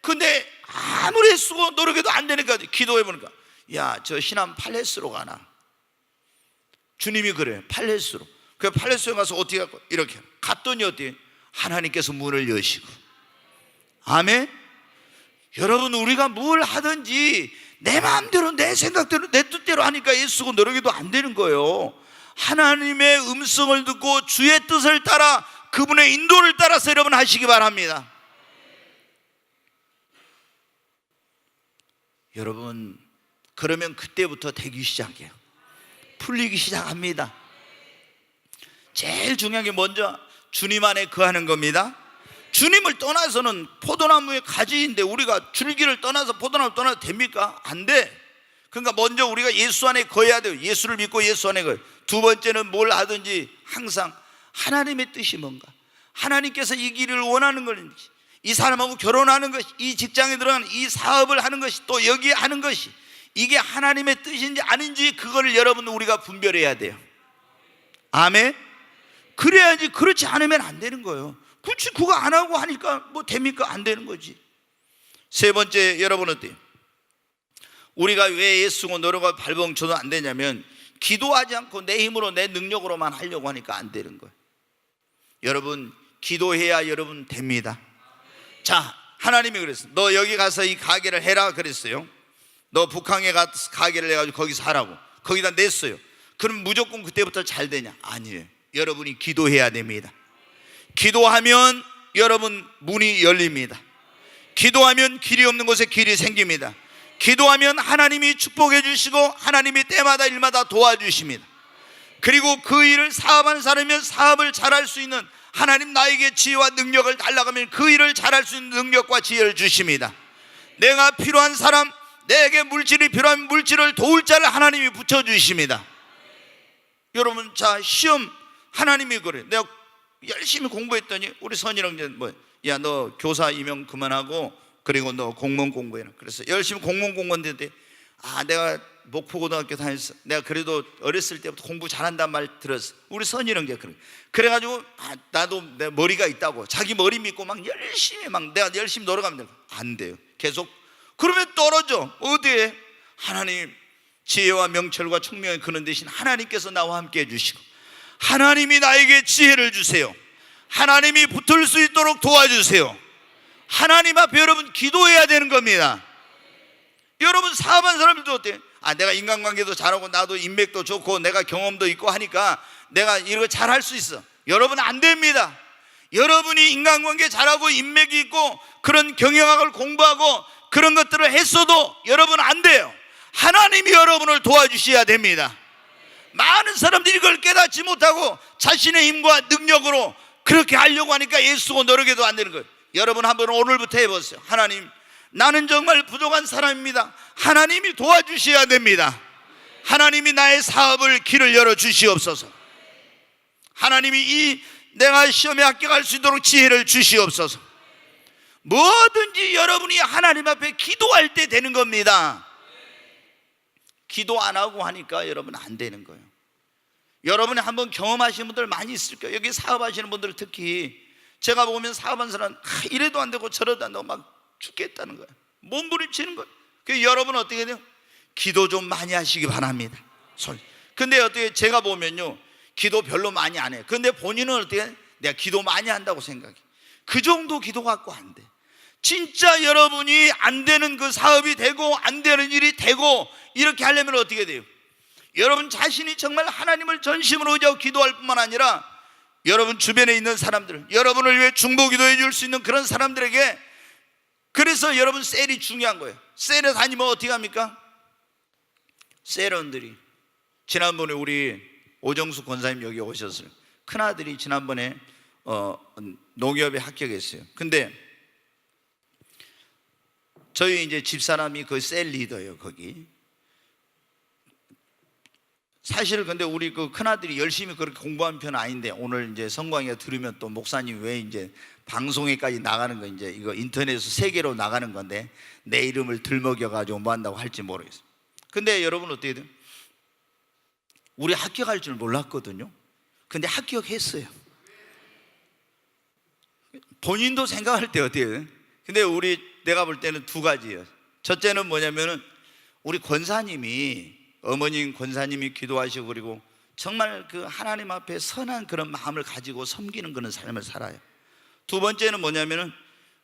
근데 아무리 쓰고 노력해도 안 되니까 기도해보니까 야 저 신안 팔레스로 가나. 주님이 그래, 팔레스로. 그 팔레스에 가서 어떻게 할까? 이렇게 갔더니 어떻게 하나님께서 문을 여시고. 아멘. 여러분 우리가 뭘 하든지 내 마음대로 내 생각대로 내 뜻대로 하니까 예수고 노력해도 안 되는 거예요. 하나님의 음성을 듣고 주의 뜻을 따라 그분의 인도를 따라서 여러분 하시기 바랍니다. 여러분 그러면 그때부터 되기 시작해요. 풀리기 시작합니다. 제일 중요한 게 먼저 주님 안에 거하는 겁니다. 주님을 떠나서는 포도나무의 가지인데 우리가 줄기를 떠나서 포도나무를 떠나도 됩니까? 안 돼. 그러니까 먼저 우리가 예수 안에 거해야 돼요. 예수를 믿고 예수 안에 거해. 두 번째는 뭘 하든지 항상 하나님의 뜻이 뭔가, 하나님께서 이 길을 원하는 것인지, 이 사람하고 결혼하는 것이, 이 직장에 들어가는 이 사업을 하는 것이, 또 여기 하는 것이 이게 하나님의 뜻인지 아닌지 그거를 여러분 우리가 분별해야 돼요. 아멘. 그래야지. 그렇지 않으면 안 되는 거예요. 그렇지, 그거 안 하고 하니까 뭐 됩니까? 안 되는 거지. 세 번째, 여러분 어때요? 우리가 왜 예수고 노력하고 발버둥쳐도 안 되냐면 기도하지 않고 내 힘으로 내 능력으로만 하려고 하니까 안 되는 거예요. 여러분 기도해야 여러분 됩니다. 자, 하나님이 그랬어요. 너 여기 가서 이 가게를 해라 그랬어요. 너 북한에 가서 가게를 해가지고 거기서 하라고. 거기다 냈어요. 그럼 무조건 그때부터 잘 되냐? 아니에요. 여러분이 기도해야 됩니다. 기도하면 여러분 문이 열립니다. 기도하면 길이 없는 곳에 길이 생깁니다. 기도하면 하나님이 축복해 주시고 하나님이 때마다 일마다 도와주십니다. 그리고 그 일을 사업하는 사람이면 사업을 잘할 수 있는, 하나님 나에게 지혜와 능력을 달라가면 그 일을 잘할 수 있는 능력과 지혜를 주십니다. 내가 필요한 사람, 내게 물질이 필요한 물질을 도울 자를 하나님이 붙여주십니다. 여러분, 자, 시험 하나님이 그래. 내가 열심히 공부했더니 우리 선이랑 야, 너 교사 임용 그만하고 그리고 너 공무원 공부해라. 그래서 열심히 공무원 공부했는데, 내가 목포고등학교 다녔어. 내가 그래도 어렸을 때부터 공부 잘한단 말 들었어. 우리 선이랑 그래. 그래가지고 나도 내 머리가 있다고 자기 머리 믿고 막 열심히 내가 열심히 노력하면 안 돼요. 계속 그러면 떨어져. 어디에? 하나님 지혜와 명철과 총명을 그는 대신 하나님께서 나와 함께 해주시고 하나님이 나에게 지혜를 주세요. 하나님이 붙을 수 있도록 도와주세요. 하나님 앞에 여러분 기도해야 되는 겁니다. 여러분 사업한 사람들도 어때요? 내가 인간관계도 잘하고 나도 인맥도 좋고 내가 경험도 있고 하니까 내가 이거 잘할 수 있어. 여러분 안 됩니다. 여러분이 인간관계 잘하고 인맥이 있고 그런 경영학을 공부하고 그런 것들을 했어도 여러분 안 돼요. 하나님이 여러분을 도와주셔야 됩니다. 많은 사람들이 이걸 깨닫지 못하고 자신의 힘과 능력으로 그렇게 하려고 하니까 애쓰고 노력해도 안 되는 거예요. 여러분 한번 오늘부터 해보세요. 하나님, 나는 정말 부족한 사람입니다. 하나님이 도와주셔야 됩니다. 하나님이 나의 사업을 길을 열어주시옵소서. 하나님이 내가 시험에 합격할 수 있도록 지혜를 주시옵소서. 뭐든지 여러분이 하나님 앞에 기도할 때 되는 겁니다. 기도 안 하고 하니까 여러분 안 되는 거예요. 여러분이 한번 경험하신 분들 많이 있을 거예요. 여기 사업하시는 분들 특히 제가 보면 사업한 사람 이래도 안 되고 저래도 안 되고 막 죽겠다는 거예요. 몸부림치는 거예요. 그래서 여러분 어떻게 돼요? 기도 좀 많이 하시기 바랍니다. 근데 어떻게 제가 보면요, 기도 별로 많이 안 해요. 근데 본인은 어떻게 해요? 내가 기도 많이 한다고 생각해. 그 정도 기도 갖고 안 돼. 진짜 여러분이 안 되는 그 사업이 되고 안 되는 일이 되고 이렇게 하려면 어떻게 돼요? 여러분 자신이 정말 하나님을 전심으로 의지하고 기도할 뿐만 아니라 여러분 주변에 있는 사람들, 여러분을 위해 중보 기도해 줄 수 있는 그런 사람들에게, 그래서 여러분 셀이 중요한 거예요. 셀에 다니면 어떻게 합니까? 셀원들이 지난번에 우리 오정수 권사님 여기 오셨어요. 큰아들이 지난번에 농협에 합격했어요. 근데 저희 이제 집사람이 그 셀 리더예요. 거기 사실 근데 우리 그 큰아들이 열심히 그렇게 공부한 편은 아닌데, 오늘 이제 성광이가 들으면 또 목사님 왜 이제 방송에까지 나가는 거, 이제 이거 인터넷에서 세계로 나가는 건데 내 이름을 들먹여가지고 뭐 한다고 할지 모르겠어요. 근데 여러분 어떻게 돼요? 우리 합격할 줄 몰랐거든요. 근데 합격했어요. 본인도 생각할 때 어떻게 돼요? 근데 내가 볼 때는 두 가지예요. 첫째는 뭐냐면은 우리 권사님이, 어머님 권사님이 기도하시고 그리고 정말 그 하나님 앞에 선한 그런 마음을 가지고 섬기는 그런 삶을 살아요. 두 번째는 뭐냐면은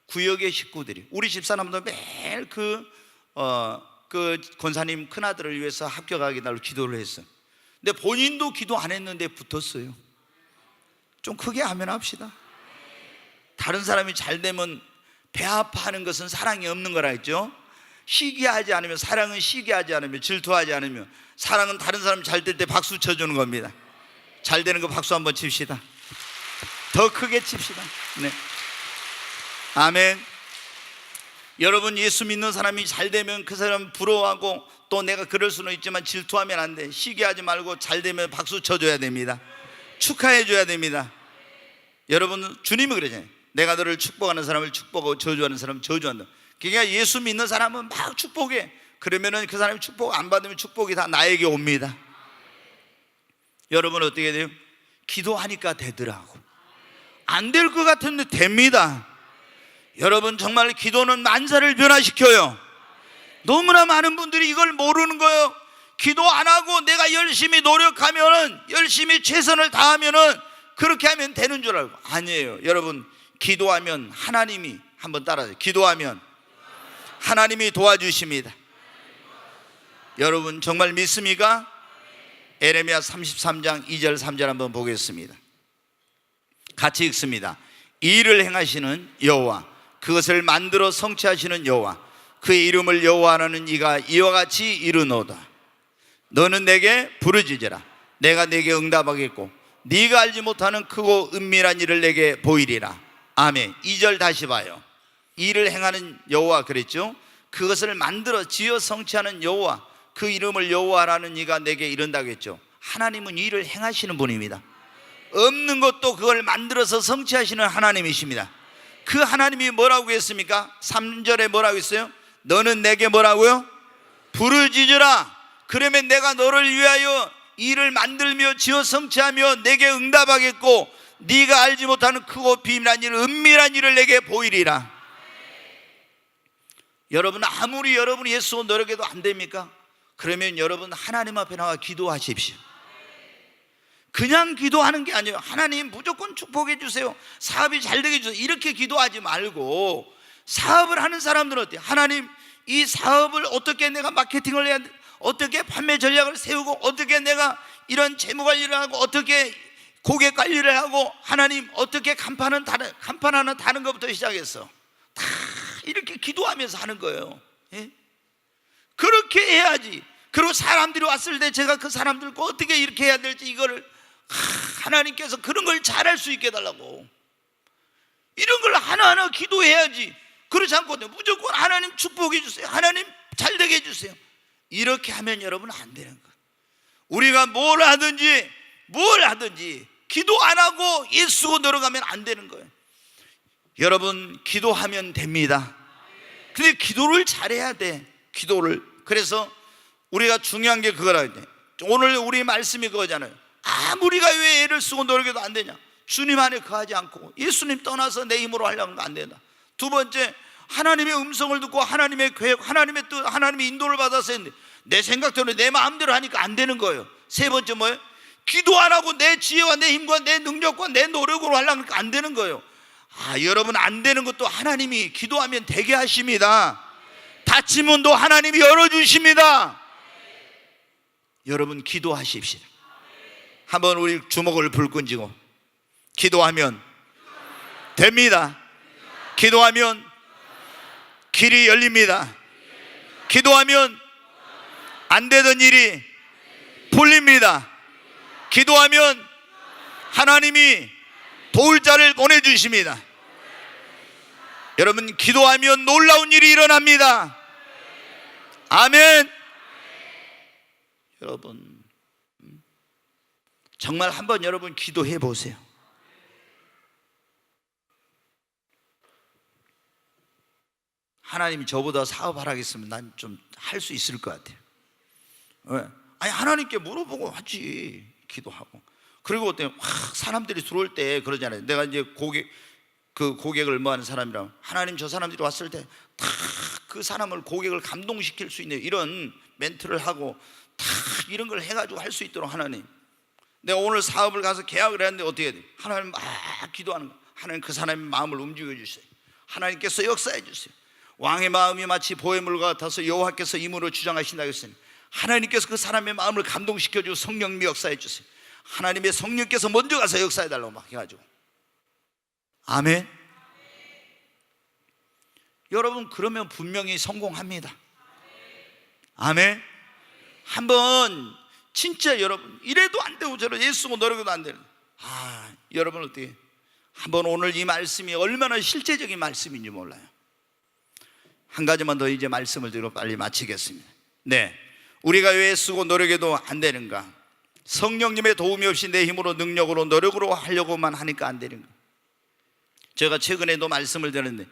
구역의 식구들이, 우리 집사람도 매일 그 권사님 큰아들을 위해서 합격하기 날로 기도를 했어요. 근데 본인도 기도 안 했는데 붙었어요. 좀 크게 하면 합시다. 다른 사람이 잘 되면 배 아파하는 것은 사랑이 없는 거라 했죠. 시기하지 않으면, 사랑은 시기하지 않으면, 질투하지 않으면, 사랑은 다른 사람 잘 될 때 박수 쳐주는 겁니다. 잘 되는 거 박수 한번 칩시다. 더 크게 칩시다. 네. 아멘. 여러분, 예수 믿는 사람이 잘 되면 그 사람 부러워하고, 또 내가 그럴 수는 있지만 질투하면 안 돼. 시기하지 말고 잘 되면 박수 쳐줘야 됩니다. 축하해 줘야 됩니다. 여러분, 주님이 그러잖아요. 내가 너를 축복하는 사람을 축복하고 저주하는 사람을 저주한다. 그러니까 예수 믿는 사람은 막 축복해. 그러면은 그 사람이 축복 안 받으면 축복이 다 나에게 옵니다. 여러분, 어떻게 돼요? 기도하니까 되더라고. 안 될 것 같은데 됩니다. 여러분, 정말 기도는 만사를 변화시켜요. 너무나 많은 분들이 이걸 모르는 거예요. 기도 안 하고 내가 열심히 노력하면은, 열심히 최선을 다하면은 그렇게 하면 되는 줄 알고. 아니에요. 여러분, 기도하면 하나님이, 한번 따라하세요. 기도하면 하나님이 도와주십니다. 여러분, 정말 믿습니까? 에레미야 33장 2절 3절 한번 보겠습니다. 같이 읽습니다. 이 일을 행하시는 여호와, 그것을 만들어 성취하시는 여호와, 그의 이름을 여호와라는 이가 이와 같이 이르노다. 너는 내게 부르짖으라. 내가 내게 응답하겠고 네가 알지 못하는 크고 은밀한 일을 내게 보이리라. 아멘. 2절 다시 봐요. 이 일을 행하는 여호와 그랬죠. 그것을 만들어 지어 성취하는 여호와, 그 이름을 여호와라는 이가 내게 이른다고 했죠. 하나님은 이 일을 행하시는 분입니다. 없는 것도 그걸 만들어서 성취하시는 하나님이십니다. 그 하나님이 뭐라고 했습니까? 3절에 뭐라고 했어요? 너는 내게 뭐라고요? 부르짖으라. 그러면 내가 너를 위하여 일을 만들며 지어 성취하며 내게 응답하겠고 네가 알지 못하는 크고 비밀한 일, 은밀한 일을 내게 보이리라. 여러분, 아무리 여러분이 예수 노력해도 안 됩니까? 그러면 여러분, 하나님 앞에 나와 기도하십시오. 그냥 기도하는 게 아니에요. 하나님 무조건 축복해 주세요, 사업이 잘 되게 해주세요, 이렇게 기도하지 말고, 사업을 하는 사람들은 어때요? 하나님, 이 사업을 어떻게 내가 마케팅을 해야 돼? 어떻게 판매 전략을 세우고, 어떻게 내가 이런 재무 관리를 하고, 어떻게 고객 관리를 하고, 하나님 어떻게 간판 하나 다는 것부터 시작해서 다 이렇게 기도하면서 하는 거예요. 예? 그렇게 해야지. 그리고 사람들이 왔을 때 제가 그 사람들과 어떻게 이렇게 해야 될지, 이거를 하나님께서 그런 걸 잘할 수 있게 해달라고, 이런 걸 하나하나 기도해야지. 그렇지 않고 무조건 하나님 축복해 주세요, 하나님 잘 되게 해주세요, 이렇게 하면 여러분 안 되는 거예요. 우리가 뭘 하든지 기도 안 하고 예수고 들어가면 안 되는 거예요. 여러분, 기도하면 됩니다. 근데 기도를 잘해야 돼. 기도를. 그래서 우리가 중요한 게 그거라. 오늘 우리 말씀이 그거잖아요. 아무리가 왜 애를 쓰고 노력해도 안 되냐? 주님 안에 거하지 않고 예수님 떠나서 내 힘으로 하려는 거 안 된다. 두 번째, 하나님의 음성을 듣고 하나님의 계획, 하나님의 뜻, 하나님의 인도를 받아서 했는데 내 생각대로 내 마음대로 하니까 안 되는 거예요. 세 번째 뭐예요? 기도 안 하고 내 지혜와 내 힘과 내 능력과 내 노력으로 하려는 거 안 되는 거예요. 여러분, 안 되는 것도 하나님이 기도하면 되게 하십니다. 닫힌 문도 하나님이 열어주십니다. 여러분, 기도하십시오. 한번 우리 주먹을 불끈 쥐고 기도하면 됩니다. 기도하면 길이 열립니다. 기도하면 안 되던 일이 풀립니다. 기도하면 하나님이 도울 자를 보내주십니다. 여러분, 기도하면 놀라운 일이 일어납니다. 아멘. 여러분, 정말 한번 여러분 기도해 보세요. 하나님이 저보다 사업하라 했으면 난 좀 할 수 있을 것 같아요. 왜? 아니, 하나님께 물어보고 하지. 기도하고. 그리고 어때요? 사람들이 들어올 때 그러잖아요. 내가 이제 고객을 뭐 하는 사람이랑, 하나님 저 사람들이 왔을 때 다 그 사람을, 고객을 감동시킬 수 있는 이런 멘트를 하고 다 이런 걸 해가지고 할 수 있도록 하나님. 내가 오늘 사업을 가서 계약을 했는데 어떻게 해야 돼? 하나님 막 기도하는 거. 하나님 그 사람의 마음을 움직여 주세요. 하나님께서 역사해 주세요. 왕의 마음이 마치 보혜물과 같아서 여호와께서 임으로 주장하신다고 했으니 하나님께서 그 사람의 마음을 감동시켜주고 성령님이 역사해 주세요. 하나님의 성령께서 먼저 가서 역사해 달라고 막 해가지고. 아멘. 여러분, 그러면 분명히 성공합니다. 아멘. 한번 진짜 여러분, 이래도 안 되고 저래도 예수고 노력해도 안 되는, 여러분 어떻게, 한번 오늘 이 말씀이 얼마나 실제적인 말씀인지 몰라요. 한 가지만 더 이제 말씀을 드리고 빨리 마치겠습니다. 네, 우리가 왜 쓰고 노력해도 안 되는가? 성령님의 도움이 없이 내 힘으로 능력으로 노력으로 하려고만 하니까 안 되는 거예요. 제가 최근에도 말씀을 드렸는데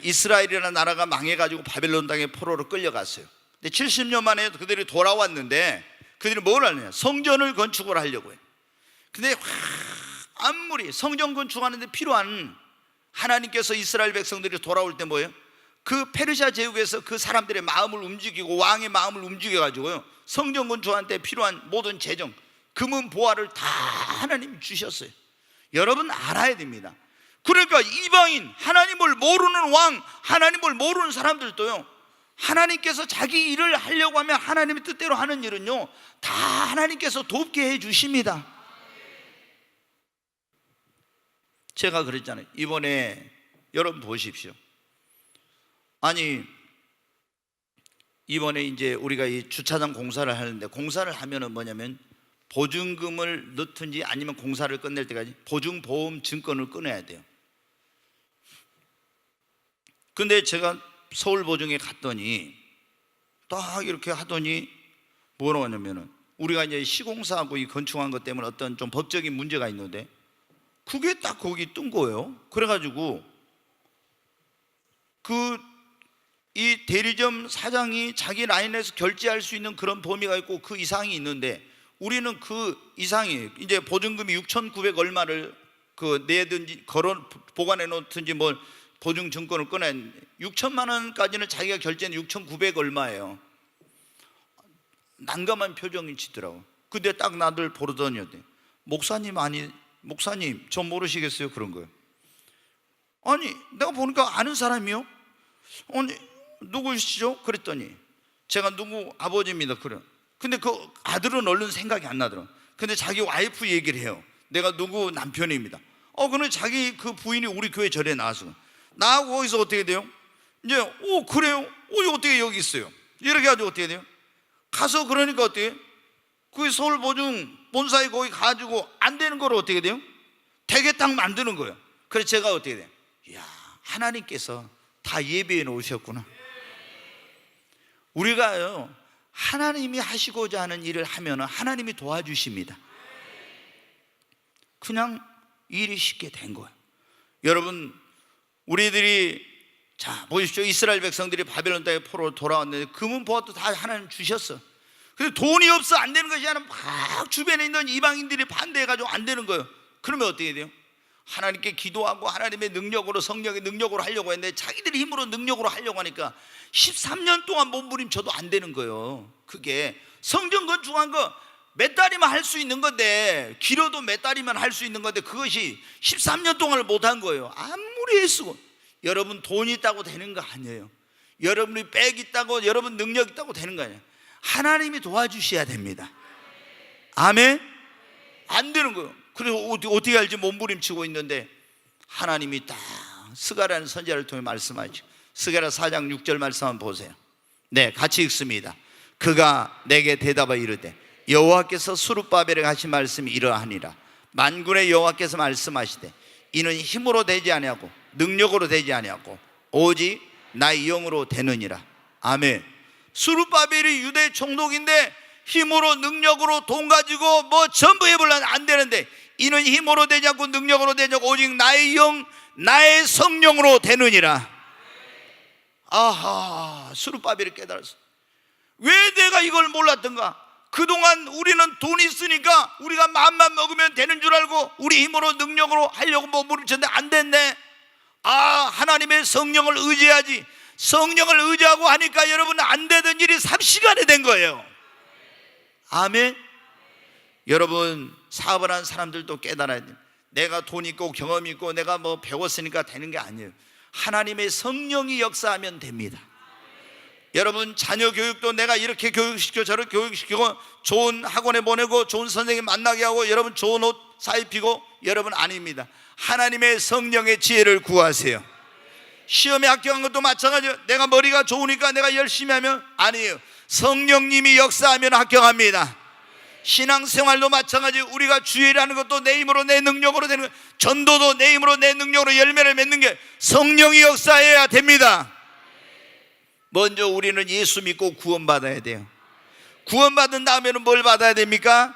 이스라엘이라는 나라가 망해가지고 바벨론 땅에 포로로 끌려갔어요. 근데 70년 만에 그들이 돌아왔는데 그들이 뭘 하느냐? 성전을 건축을 하려고 해요. 근데 아무리 성전 건축하는데 필요한, 하나님께서 이스라엘 백성들이 돌아올 때 뭐예요? 그 페르시아 제국에서 그 사람들의 마음을 움직이고 왕의 마음을 움직여가지고요, 성전 건축하는데 필요한 모든 재정, 금은 보화를 다 하나님이 주셨어요. 여러분 알아야 됩니다. 그러니까 이방인, 하나님을 모르는 왕, 하나님을 모르는 사람들도요, 하나님께서 자기 일을 하려고 하면 하나님의 뜻대로 하는 일은요 다 하나님께서 돕게 해주십니다. 제가 그랬잖아요. 이번에 여러분 보십시오. 아니 이번에 이제 우리가 이 주차장 공사를 하는데, 공사를 하면은 뭐냐면 보증금을 넣든지 아니면 공사를 끝낼 때까지 보증보험 증권을 끊어야 돼요. 근데 제가 서울보증에 갔더니 딱 이렇게 하더니 뭐라고 하냐면은 우리가 이제 시공사하고 이 건축한 것 때문에 어떤 좀 법적인 문제가 있는데 그게 딱 거기 뜬 거예요. 그래가지고 이 대리점 사장이 자기 라인에서 결제할 수 있는 그런 범위가 있고 그 이상이 있는데, 우리는 그 이상이 이제 보증금이 6,900 얼마를 내든지 보관해 놓든지 뭘 보증 증권을 꺼내 6천만 원까지는 자기가 결제는 6,900 얼마예요. 난감한 표정이 지더라고. 근데 딱 나들 보르더니 목사님 저 모르시겠어요? 그런 거예요. 아니 내가 보니까 아는 사람이요. 아니 누구시죠? 그랬더니 제가 누구 아버지입니다. 그래. 근데 그 아들은 얼른 생각이 안 나더라고. 근데 자기 와이프 얘기를 해요. 내가 누구 남편입니다. 그러면 자기 그 부인이 우리 교회 절에 나와서 나하고 거기서 어떻게 돼요? 이제 그래요? 어떻게 여기 있어요? 이렇게 가지고 어떻게 돼요? 가서 그러니까 어떻게? 그 서울보증 본사에 거기 가지고 안 되는 걸 어떻게 돼요? 되게 딱 만드는 거예요. 그래서 제가 어떻게 돼요? 이야, 하나님께서 다 예배해 놓으셨구나. 우리가요 하나님이 하시고자 하는 일을 하면 하나님이 도와주십니다. 그냥 일이 쉽게 된 거예요. 여러분 우리들이 자 보십시오. 이스라엘 백성들이 바벨론 땅에 포로로 돌아왔는데 금은 보화도 다 하나님 주셨어. 근데 돈이 없어 안 되는 것이 아니라 막 주변에 있는 이방인들이 반대해가지고 안 되는 거예요. 그러면 어떻게 돼요? 하나님께 기도하고 하나님의 능력으로, 성령의 능력으로 하려고 했는데 자기들이 힘으로 능력으로 하려고 하니까 13년 동안 몸부림쳐도 안 되는 거예요. 그게 성전 건축한 거 몇 달이면 할 수 있는 건데, 길어도 몇 달이면 할 수 있는 건데 그것이 13년 동안을 못한 거예요. 아무리 애쓰고. 여러분 돈이 있다고 되는 거 아니에요. 여러분이 빽 있다고, 여러분 능력 있다고 되는 거 아니에요. 하나님이 도와주셔야 됩니다. 아멘? 안 되는 거예요. 그래서 어떻게 알지? 몸부림치고 있는데 하나님이 딱 스가랴는 선지자를 통해 말씀하죠. 스가랴 4장 6절 말씀 한번 보세요. 네, 같이 읽습니다. 그가 내게 대답하여 이르되 여호와께서 스룹바벨에게 하신 말씀이 이러하니라. 만군의 여호와께서 말씀하시되 이는 힘으로 되지 아니하고 능력으로 되지 아니하고 오직 나의 영으로 되느니라. 아멘. 스룹바벨이 유대 총독인데 힘으로 능력으로 돈 가지고 뭐 전부 해보려면 안 되는데, 이는 힘으로 되지 않고 능력으로 되지 않고 오직 나의 영, 나의 성령으로 되느니라. 아하, 스룹바벨이 깨달았어. 왜 내가 이걸 몰랐던가? 그동안 우리는 돈이 있으니까 우리가 마음만 먹으면 되는 줄 알고 우리 힘으로 능력으로 하려고 몸부림쳤는데 안 됐네. 하나님의 성령을 의지해야지. 성령을 의지하고 하니까 여러분 안 되던 일이 삽시간에 된 거예요. 아멘. 여러분 사업을 하는 사람들도 깨달아야 돼요. 내가 돈 있고 경험 있고 내가 뭐 배웠으니까 되는 게 아니에요. 하나님의 성령이 역사하면 됩니다. 여러분 자녀 교육도 내가 이렇게 교육시키고 저렇게 교육시키고 좋은 학원에 보내고 좋은 선생님 만나게 하고 여러분 좋은 옷 사입히고, 여러분 아닙니다. 하나님의 성령의 지혜를 구하세요. 시험에 합격한 것도 마찬가지예요. 내가 머리가 좋으니까 내가 열심히 하면 아니에요. 성령님이 역사하면 합격합니다. 신앙생활도 마찬가지예요. 우리가 주일하는 것도 내 힘으로 내 능력으로 되는 거예요. 전도도 내 힘으로 내 능력으로 열매를 맺는 게 성령이 역사해야 됩니다. 먼저 우리는 예수 믿고 구원받아야 돼요. 구원받은 다음에는 뭘 받아야 됩니까?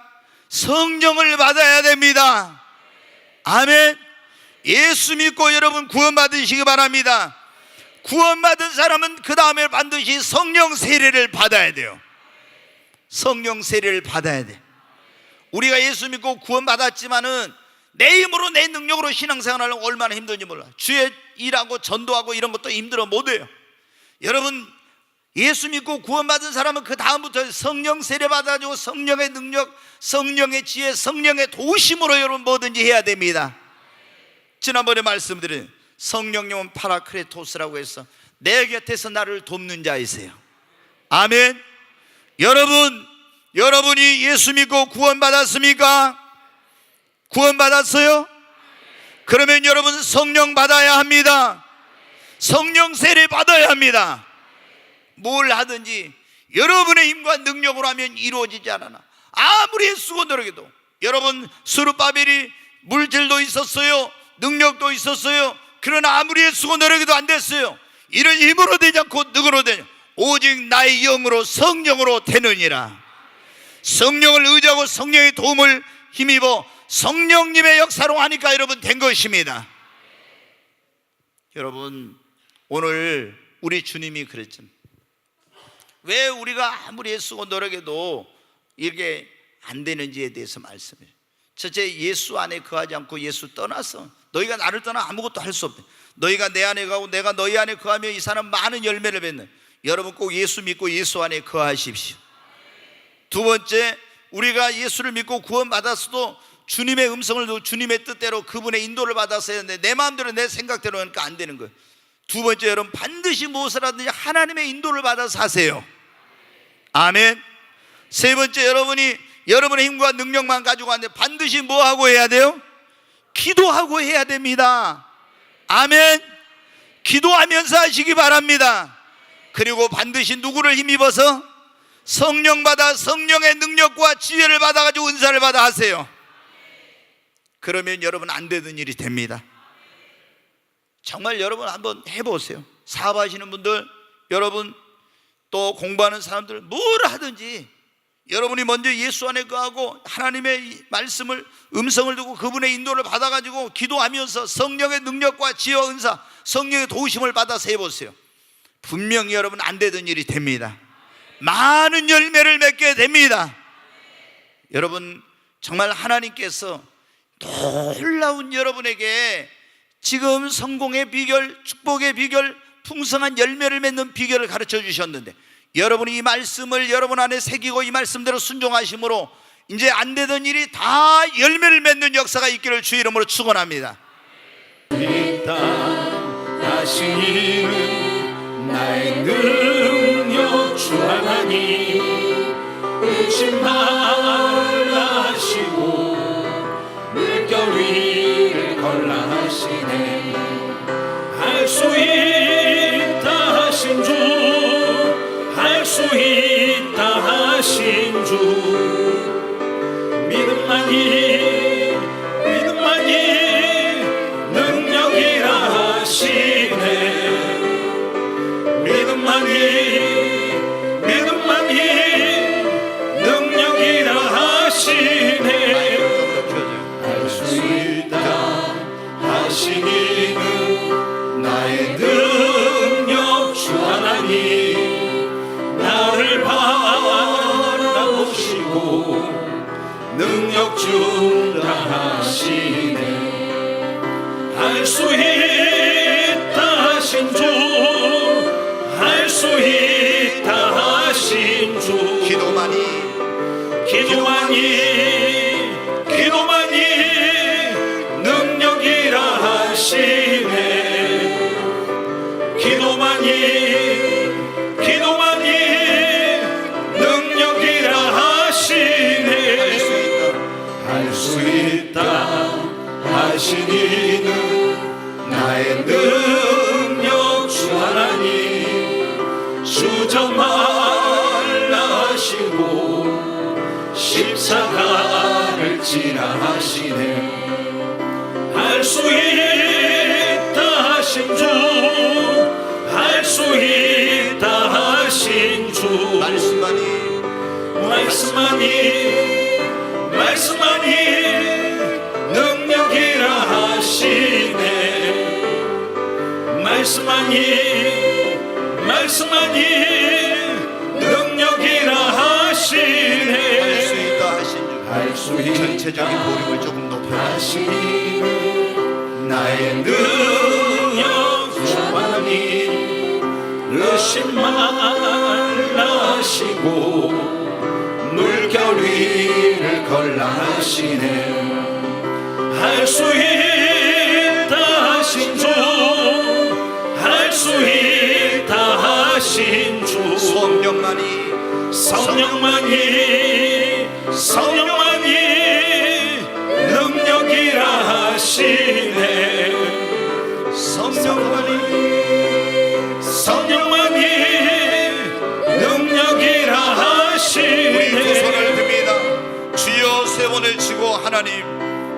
성령을 받아야 됩니다. 아멘. 예수 믿고 여러분 구원받으시기 바랍니다. 구원받은 사람은 그 다음에 반드시 성령 세례를 받아야 돼요. 성령 세례를 받아야 돼. 우리가 예수 믿고 구원받았지만은 내 힘으로 내 능력으로 신앙생활하려면 얼마나 힘든지 몰라. 주의 일하고 전도하고 이런 것도 힘들어 못해요. 여러분 예수 믿고 구원받은 사람은 그 다음부터 성령 세례 받아가지고 성령의 능력, 성령의 지혜, 성령의 도우심으로 여러분 뭐든지 해야 됩니다. 지난번에 말씀드린 성령님은 파라크레토스라고 해서 내 곁에서 나를 돕는 자이세요. 아멘. 여러분이 예수 믿고 구원받았습니까? 구원받았어요? 그러면 여러분 성령 받아야 합니다. 성령 세례 받아야 합니다. 뭘 하든지 여러분의 힘과 능력으로 하면 이루어지지 않아. 아무리 애쓰고 노력해도. 여러분 스룹바벨이 물질도 있었어요, 능력도 있었어요. 그러나 아무리 애쓰고 노력해도 안 됐어요. 이런 힘으로 되지 않고 능으로 되냐, 오직 나의 영으로 성령으로 되느니라. 성령을 의지하고 성령의 도움을 힘입어 성령님의 역사로 하니까 여러분 된 것입니다. 여러분 오늘 우리 주님이 그랬잖아요. 왜 우리가 아무리 애쓰고 노력해도 이게 안 되는지에 대해서 말씀해요. 첫째, 예수 안에 거하지 않고 예수 떠나서 너희가 나를 떠나 아무것도 할 수 없대. 너희가 내 안에 거하고 내가 너희 안에 거하며 이 사람 많은 열매를 맺는. 여러분 꼭 예수 믿고 예수 안에 거하십시오. 두 번째, 우리가 예수를 믿고 구원받았어도 주님의 음성을 듣고 주님의 뜻대로 그분의 인도를 받아서 해야 하는데 내 마음대로 내 생각대로 하니까 안 되는 거예요. 두 번째, 여러분 반드시 무엇을 하든지 하나님의 인도를 받아서 하세요. 아멘. 세 번째, 여러분의 힘과 능력만 가지고 하는데 반드시 뭐 하고 해야 돼요? 기도하고 해야 됩니다. 아멘. 기도하면서 하시기 바랍니다. 그리고 반드시 누구를 힘입어서? 성령 받아 성령의 능력과 지혜를 받아가지고 은사를 받아 하세요. 그러면 여러분 안 되는 일이 됩니다. 정말 여러분 한번 해보세요. 사업하시는 분들, 여러분 또 공부하는 사람들, 뭘 하든지 여러분이 먼저 예수 안에 거하고 하나님의 말씀을, 음성을 듣고 그분의 인도를 받아가지고 기도하면서 성령의 능력과 지혜와 은사, 성령의 도우심을 받아서 해보세요. 분명히 여러분 안 되던 일이 됩니다. 많은 열매를 맺게 됩니다. 여러분 정말 하나님께서 놀라운 여러분에게 지금 성공의 비결, 축복의 비결, 풍성한 열매를 맺는 비결을 가르쳐 주셨는데 여러분이 이 말씀을 여러분 안에 새기고 이 말씀대로 순종하심으로 이제 안 되던 일이 다 열매를 맺는 역사가 있기를 주 이름으로 축원합니다. 하시는 나의 능력 주 하나님 의심 말라 하시고 물결 위를 걸라 하시네. 할 수 있다 하신 주, 할 수 있다 하신 주, 믿음만이 능력이라 하시네. 믿음만이 능력이라 하시네. 할 수 있다 하시니는 나의 능력 주 하나님 나를 바라보시고 능력 주라 하시네. 할 수 있다 하신 주, 할 수 있다 하신 주, 기도만이 능력이라 하시네. 기도만이 능력이라 하시네. 할 수 있다 하시니는 나의 능력 주 하나님 주정 말라 하시고 십자가를 지라 하시네. 할 수 있다 하신 주, 할 수 있다 말씀만이 능력이라 하시네. 할 수 있다 하신 주, 전체적인 볼륨을 조금 높여주시니 나의 능력 주하니 의심 말라시고 물결 위를 걸라 하시네. 할 수 있다 하신 주, 할 수 있다 하신 주, 성령만이 능력이라 하시네. 성령만이 능력이라 하시네. 우리 두 손을 듭니다. 주여 세 번을 치고, 하나님,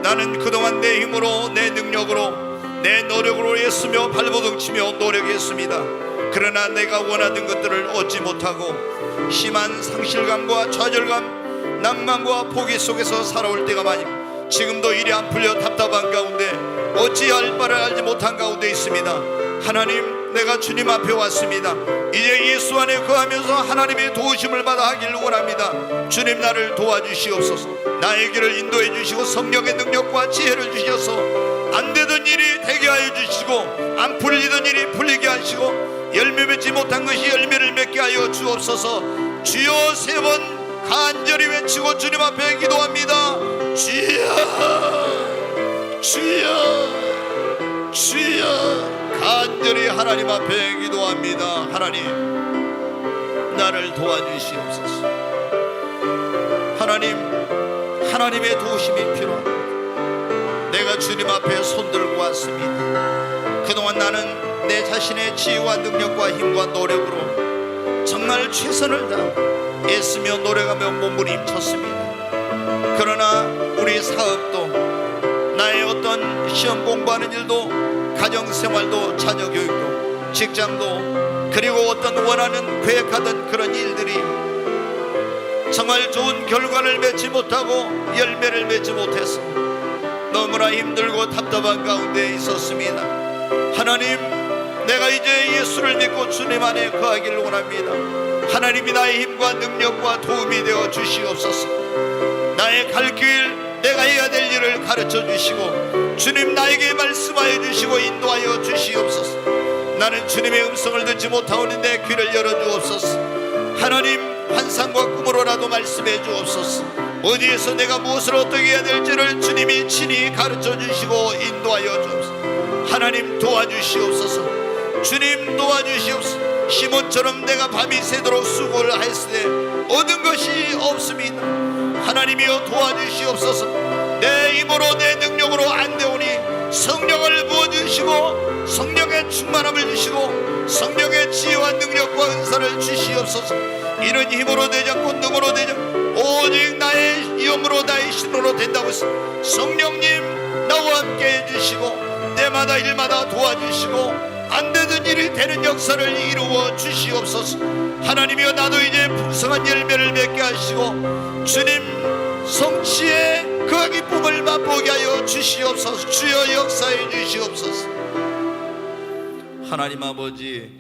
나는 그동안 내 힘으로, 내 능력으로, 내 노력으로 애쓰며 발버둥치며 노력했습니다. 그러나 내가 원하던 것들을 얻지 못하고 심한 상실감과 좌절감, 낭만과 포기 속에서 살아올 때가 많이, 지금도 일이 안 풀려 답답한 가운데 어찌할 바를 알지 못한 가운데 있습니다. 하나님, 내가 주님 앞에 왔습니다. 이제 예수 안에 거하면서 하나님의 도우심을 받아 하길 원합니다. 주님, 나를 도와주시옵소서. 나의 길을 인도해 주시고 성령의 능력과 지혜를 주셔서 안 되던 일이 되게 하여 주시고 안 풀리던 일이 풀리게 하시고 열매 맺지 못한 것이 열매를 맺게 하여 주옵소서. 주여 세 번 간절히 외치고 주님 앞에 기도합니다. 주여, 주여, 주여. 간절히 하나님 앞에 기도합니다. 하나님, 나를 도와주시옵소서. 하나님, 하나님의 도우심이 필요합니다. 내가 주님 앞에 손들고 왔습니다. 그동안 나는 내 자신의 지혜와 능력과 힘과 노력으로 정말 최선을 다하고 애쓰며 노력하며 몸부림쳤습니다. 그러나 우리 사업도, 나의 어떤 시험 공부하는 일도, 가정생활도, 자녀교육도, 직장도, 그리고 어떤 원하는 계획하던 그런 일들이 정말 좋은 결과를 맺지 못하고 열매를 맺지 못해서 너무나 힘들고 답답한 가운데 있었습니다. 하나님, 내가 이제 예수를 믿고 주님 안에 거하기를 원합니다. 하나님이 나의 힘과 능력과 도움이 되어 주시옵소서. 나의 갈 길, 내가 해야 될 일을 가르쳐 주시고 주님 나에게 말씀하여 주시고 인도하여 주시옵소서. 나는 주님의 음성을 듣지 못하오니 내 귀를 열어주옵소서. 하나님, 환상과 꿈으로라도 말씀해 주옵소서. 어디에서 내가 무엇을 어떻게 해야 될지를 주님이 친히 가르쳐 주시고 인도하여 주옵소서. 하나님, 도와주시옵소서. 주님, 도와주시옵소서. 시몬처럼 내가 밤이 새도록 수고를 하였을 때 얻은 것이 없습니다. 하나님이여, 도와주시옵소서. 내 힘으로 내 능력으로 안 되오니 성령을 부어주시고 성령의 충만함을 주시고 성령의 지혜와 능력과 은사를 주시옵소서. 이는 힘으로 되지 않고 능으로 되지 않고 오직 나의 영으로 나의 신으로 된다고 했어. 성령님, 나와 함께 해주시고 때마다 일마다 도와주시고 안 되던 일이 되는 역사를 이루어 주시옵소서. 하나님이여, 나도 이제 풍성한 열매를 맺게 하시고 주님 성취의 그 기쁨을 맛보게 하여 주시옵소서. 주여, 역사해 주시옵소서. 하나님 아버지,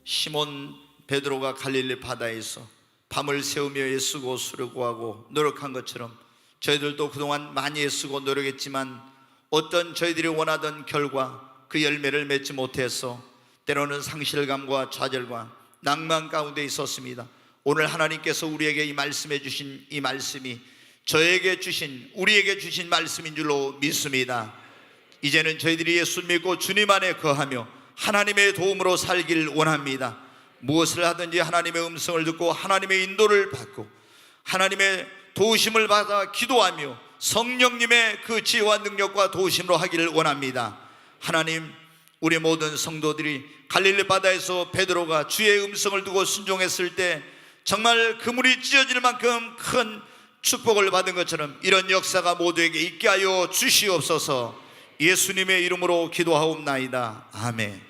시몬 베드로가 갈릴리 바다에서 밤을 새우며 애쓰고 수고하고 노력한 것처럼 저희들도 그동안 많이 애쓰고 노력했지만 어떤 저희들이 원하던 결과, 그 열매를 맺지 못해서 때로는 상실감과 좌절과 낭만 가운데 있었습니다. 오늘 하나님께서 우리에게 이 말씀해 주신 이 말씀이 저에게 주신, 우리에게 주신 말씀인 줄로 믿습니다. 이제는 저희들이 예수 믿고 주님 안에 거하며 하나님의 도움으로 살길 원합니다. 무엇을 하든지 하나님의 음성을 듣고 하나님의 인도를 받고 하나님의 도우심을 받아 기도하며 성령님의 그 지혜와 능력과 도우심으로 하기를 원합니다. 하나님, 우리 모든 성도들이 갈릴리 바다에서 베드로가 주의 음성을 두고 순종했을 때 정말 그물이 찢어질 만큼 큰 축복을 받은 것처럼 이런 역사가 모두에게 있게 하여 주시옵소서. 예수님의 이름으로 기도하옵나이다. 아멘.